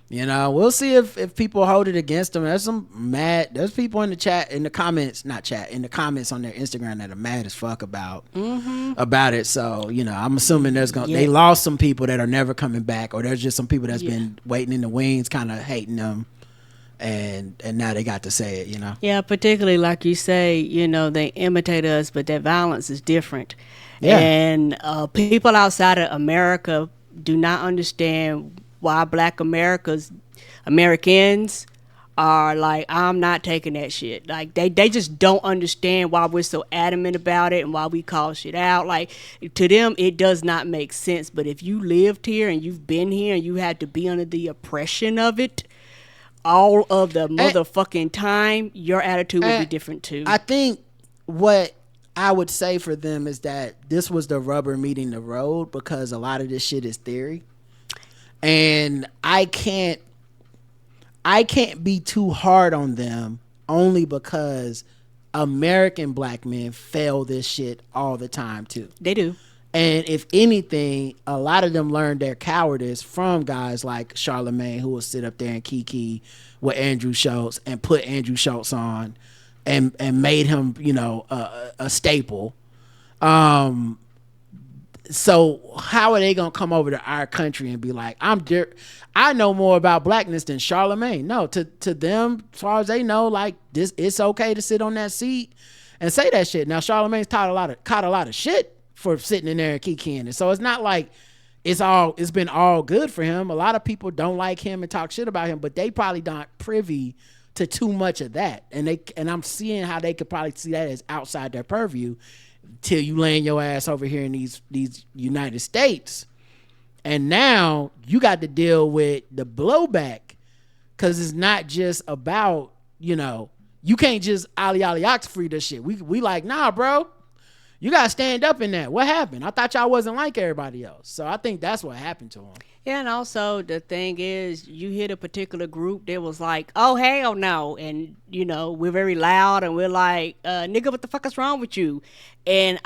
You know, we'll see if people hold it against them. There's people in the chat, in the comments, in the comments on their Instagram that are mad as fuck about it. So, you know, I'm assuming they lost some people that are never coming back, or there's just some people that's been waiting in the wings kind of hating them and now they got to say it,
Yeah, particularly like you say, they imitate us, but that violence is different.
Yeah.
And people outside of America do not understand why Black Americans are like, I'm not taking that shit. Like they just don't understand why we're so adamant about it and why we call shit out. Like to them it does not make sense. But if you lived here and you've been here and you had to be under the oppression of it all of the motherfucking time, your attitude would be different too.
I think what I would say for them is that this was the rubber meeting the road, because a lot of this shit is theory. And I can't be too hard on them only because American Black men fail this shit all the time too.
They do.
And if anything, a lot of them learned their cowardice from guys like Charlemagne, who will sit up there and kiki with Andrew Schultz and put Andrew Schultz on and made him, a staple. So how are they gonna come over to our country and be like, I know more about blackness than Charlemagne? No, to them, as far as they know, like this, it's okay to sit on that seat and say that shit. Now Charlemagne's caught a lot of shit for sitting in there and kikiing, and so it's not like it's been all good for him. A lot of people don't like him and talk shit about him, but they probably not privy to too much of that, and I'm seeing how they could probably see that as outside their purview till you laying your ass over here in these United States. And now you got to deal with the blowback, because it's not just about, you can't just Ali free this shit. We like, nah, bro, you got to stand up in that. What happened? I thought y'all wasn't like everybody else. So I think that's what happened to him.
Yeah, and also the thing is, you hit a particular group that was like, oh, hell no. And, we're very loud and we're like, nigga, what the fuck is wrong with you? And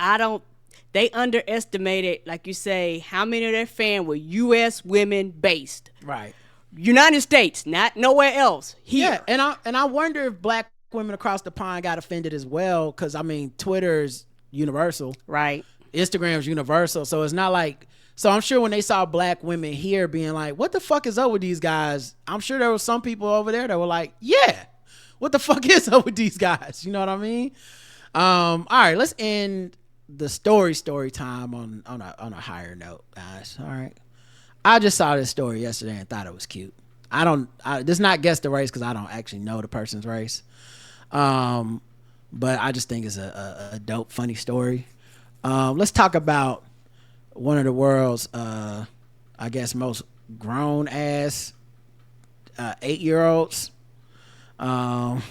they underestimated, like you say, how many of their fans were U.S. women based.
Right.
United States, not nowhere else. Here.
Yeah, and I wonder if Black women across the pond got offended as well, because, Twitter's universal.
Right.
Instagram's universal. So it's not like... So I'm sure when they saw Black women here being like, what the fuck is up with these guys? I'm sure there were some people over there that were like, yeah, what the fuck is up with these guys? You know what I mean? All right, let's end the story time on a higher note, guys. All right. I just saw this story yesterday and thought it was cute. This not guess the race because I don't actually know the person's race. But I just think it's a dope, funny story. Let's talk about one of the world's, I guess, most grown ass 8-year-olds.
An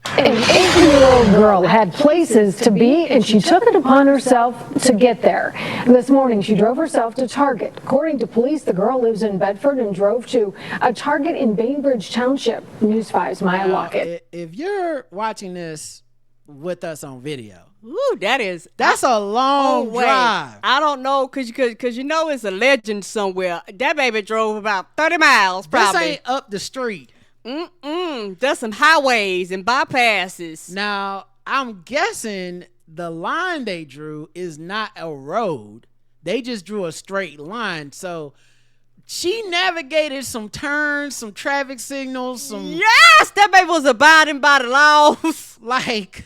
8-year-old girl had places to be, and she took it upon herself to get there. This morning, she drove herself to Target. According to police, the girl lives in Bedford and drove to a Target in Bainbridge Township. News 5's Maya Lockett.
If you're watching this with us on video,
ooh,
that's a long drive.
I don't know, cause it's a legend somewhere. That baby drove about 30 miles probably.
This ain't up the street.
There's some highways and bypasses.
Now, I'm guessing the line they drew is not a road. They just drew a straight line. So she navigated some turns, some traffic signals,
Yes, that baby was abiding by the laws.
Like,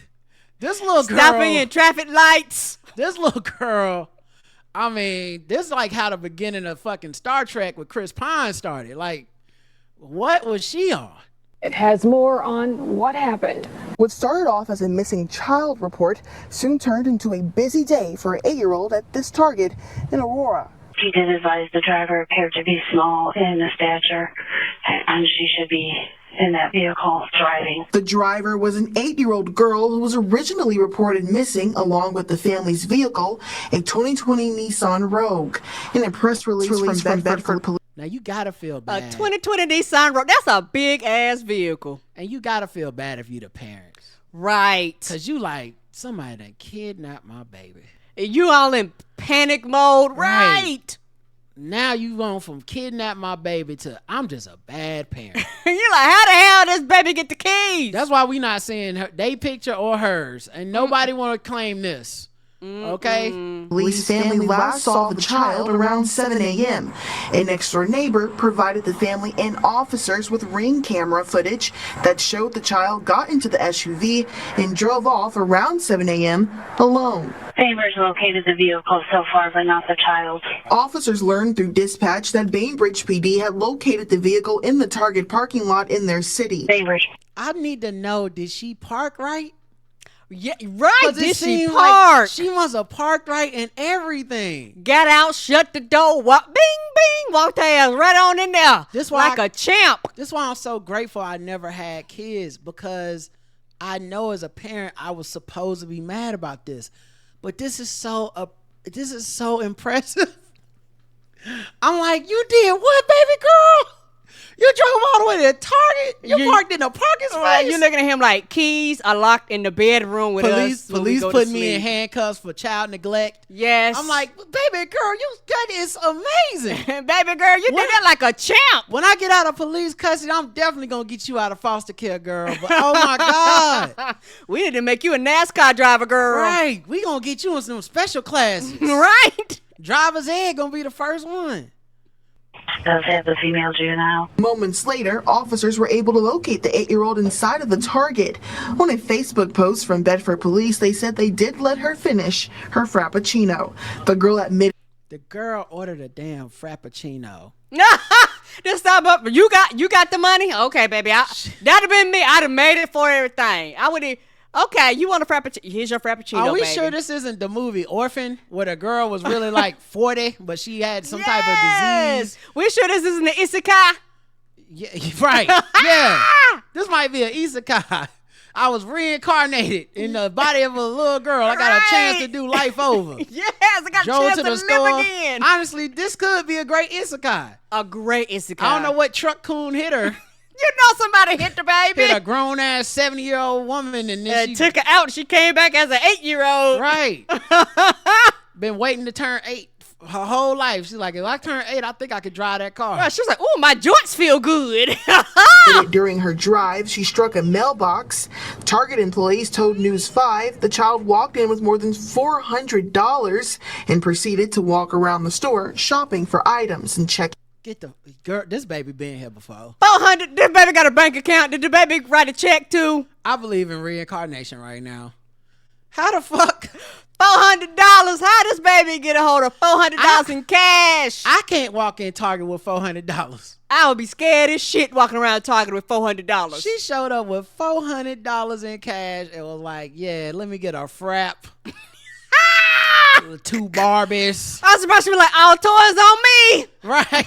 this little girl
stopping in traffic lights.
This little girl, this is like how the beginning of fucking Star Trek with Chris Pine started. Like, what was she on?
It has more on what happened.
What started off as a missing child report soon turned into a busy day for an 8-year-old at this Target in Aurora.
He did advise the driver appeared to be small in the stature, and she should be in that vehicle driving.
The driver was an 8-year-old girl who was originally reported missing along with the family's vehicle, a 2020 Nissan Rogue. In a press release from Bedford Police.
Now you gotta feel bad.
A 2020 Nissan Rogue, that's a big ass vehicle.
And you gotta feel bad if you the parents.
Right.
Cause you like, somebody done kidnapped my baby.
And you all in panic mode, right?
Now you going from kidnap my baby to I'm just a bad parent.
You're like, how the hell does baby get the keys?
That's why we not seeing her they picture or hers, and nobody want to claim this. Okay?
Police family last saw the child around 7 a.m. A next-door neighbor provided the family and officers with Ring camera footage that showed the child got into the SUV and drove off around 7 a.m. alone.
Neighbors located the vehicle so far, but not the child.
Officers learned through dispatch that Bainbridge PD had located the vehicle in the Target parking lot in their city.
Bainbridge.
I need to know, did she park right?
Yeah, right. Did she
seemed
park?
Like she must have parked right and everything.
Got out, shut the door, walk, bing, bing, walked her ass right on in there.
This why
like a champ.
This is why I'm so grateful I never had kids, because I know as a parent I was supposed to be mad about this, but this is so impressive. I'm like, you did what, baby girl? You drove all the way to Target. You parked in a parking space.
You looking at him like keys are locked in the bedroom with us.
Police put me in handcuffs for child neglect.
Yes.
I'm like, baby girl, that is amazing.
Baby girl, you did that like a champ.
When I get out of police custody, I'm definitely gonna get you out of foster care, girl. But oh my God,
we need to make you a NASCAR driver, girl.
Right. We gonna get you in some special classes.
Right.
Driver's ed gonna be the first one.
Does have the female juvenile.
Moments later, officers were able to locate the 8-year-old inside of the Target. On a Facebook post from Bedford Police, they said they did let her finish her Frappuccino. The girl admitted.
The girl ordered a damn Frappuccino.
Just stop up. You got the money? Okay, baby. That'd have been me. I'd have made it for everything. I would have. Okay, you want a Frappuccino? Here's your Frappuccino,
Are we
baby.
sure this isn't the movie Orphan, where the girl was really like 40, but she had some type of disease?
We sure this isn't the Isekai?
Yeah, right. Yeah. This might be an Isekai. I was reincarnated in the body of a little girl. I got a chance to do life over.
Yes, I got a chance to live again.
Honestly, this could be a great Isekai.
A great Isekai.
I don't know what truck coon hit her.
You know somebody hit the baby.
Hit a grown-ass 70-year-old woman, and then she
took her out. She came back as an 8-year-old.
Right. Been waiting to turn 8 her whole life. She's like, if I turn 8, I think I could drive that car.
Right, she was like, oh, my joints feel good.
During her drive, she struck a mailbox. Target employees told News 5 the child walked in with more than $400 and proceeded to walk around the store shopping for items and checking.
Get the girl. This baby been here before.
400. This baby got a bank account. Did the baby write a check too?
I believe in reincarnation right now. How the fuck?
$400. How this baby get a hold of $400 in cash?
I can't walk in Target with $400.
I would be scared as shit walking around Target with $400.
She showed up with $400 in cash and was like, "Yeah, let me get a frap." 2 Barbies.
I was supposed to be like, all toys on me.
Right.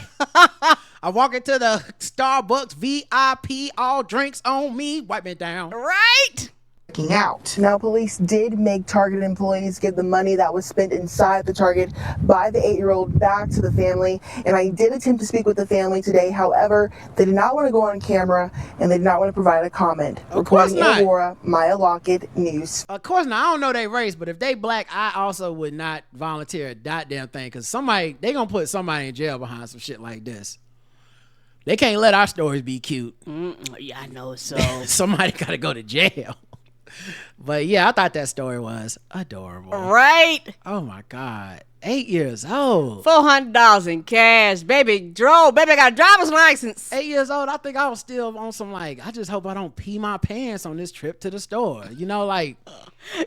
I walk into the Starbucks VIP, all drinks on me. Wipe it down.
Right.
Out. Now, police did make Target employees give the money that was spent inside the Target by the 8-year-old back to the family, and I did attempt to speak with the family today. However, they did not want to go on camera, and they did not want to provide a comment.
Of course
Reporting
not.
in Aurora, Maya Lockett, News.
Of course not. I don't know their race, but if they black, I also would not volunteer a goddamn thing, because they gonna put somebody in jail behind some shit like this. They can't let our stories be cute.
Yeah, I know. So
somebody gotta go to jail. But yeah, I thought that story was adorable.
Right?
Oh my God. 8 years old.
$400 in cash. Baby drove. Baby got a driver's license.
8 years old. I think I was still on some like, I just hope I don't pee my pants on this trip to the store. You know, like,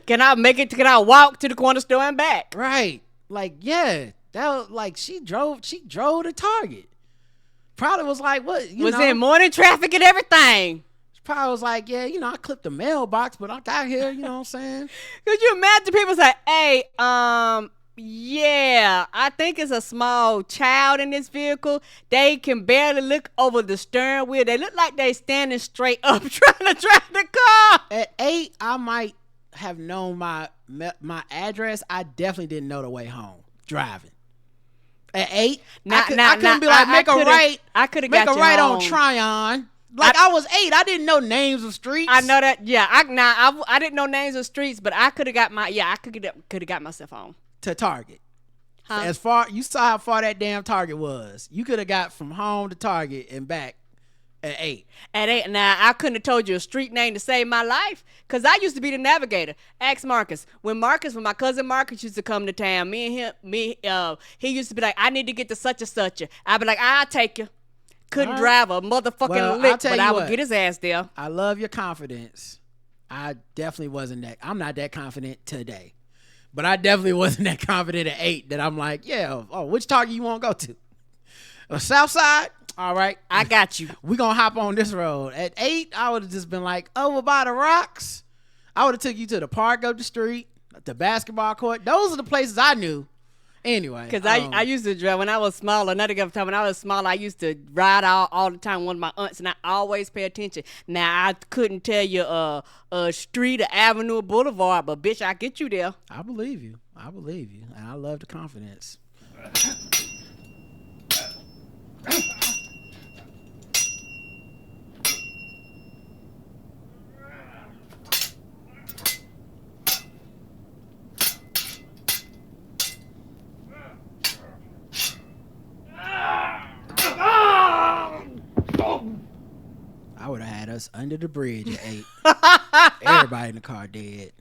can I make it? Can I walk to the corner store and back?
Right. Like, yeah. That was like, she drove to Target. Probably was like, what?
Was in morning traffic and everything.
Probably was like, yeah, I clipped the mailbox, but I got here, you know what I'm saying?
Could you imagine people say, hey, yeah, I think it's a small child in this vehicle. They can barely look over the steering wheel. They look like they standing straight up trying to drive the car.
At 8, I might have known my address. I definitely didn't know the way home driving. At 8, I couldn't be like, make a right.
I could have
make
got
a right
home.
on Tryon. Like I was 8, I didn't know names of streets.
I know that. Yeah, I didn't know names of streets, but I could have got I could have got myself home
to Target.
Huh?
As far, you saw how far that damn Target was. You could have got from home to Target and back At 8.
At 8. Now, I couldn't have told you a street name to save my life because I used to be the navigator. Ask Marcus. When my cousin Marcus used to come to town, he used to be like, I need to get to such and such. I'd be like, I'll take you. Couldn't drive a motherfucking lick, but I would get his ass there.
I love your confidence. I definitely wasn't that. I'm not that confident today. But I definitely wasn't that confident at 8 that I'm like, yeah, which Target you want to go to? South Side? All right.
I got you.
We going to hop on this road. At 8, I would have just been like, over by the rocks. I would have took you to the park up the street, the basketball court. Those are the places I knew. Anyway.
Because I used to drive when I was smaller. Another time when I was smaller, I used to ride out all the time with one of my aunts, and I always pay attention. Now, I couldn't tell you a street, a avenue, a boulevard, but bitch, I get you there.
I believe you. And I love the confidence. I would have had us under the bridge at 8. Everybody in the car dead.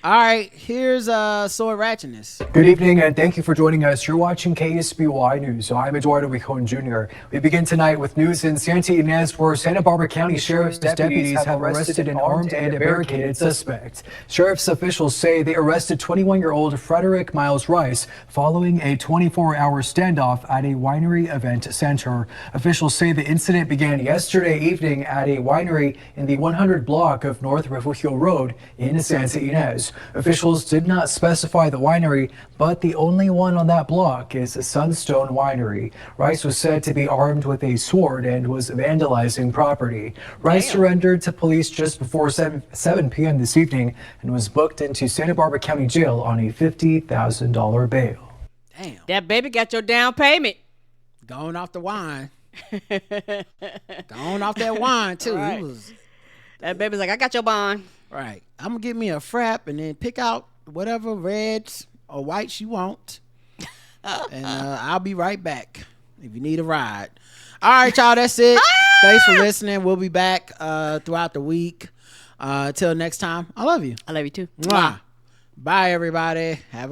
All right, here's Sword Ratchetness.
Good evening, and thank you for joining us. You're watching KSBY News. I'm Eduardo Rijon Jr. We begin tonight with news in Santa Ynez, where Santa Barbara County Sheriff's deputies have arrested an armed and barricaded suspect. Sheriff's officials say they arrested 21-year-old Frederick Miles Rice following a 24-hour standoff at a winery event center. Officials say the incident began yesterday evening at a winery in the 100 block of North Refugio Road in Santa Ynez. Officials did not specify the winery, but the only one on that block is Sunstone Winery. Rice was said to be armed with a sword and was vandalizing property. Rice surrendered to police just before 7 p.m. this evening and was booked into Santa Barbara County Jail on a $50,000 bail.
Damn. That baby got your down payment.
Going off the wine. Going off that wine, too.
Right. That baby's like, I got your bond.
Right. I'm going to get me a frap and then pick out whatever reds or whites you want. And I'll be right back if you need a ride. All right, y'all. That's it. Thanks for listening. We'll be back throughout the week. Till next time. I love you.
I love you, too.
Mwah. Bye, everybody. Have a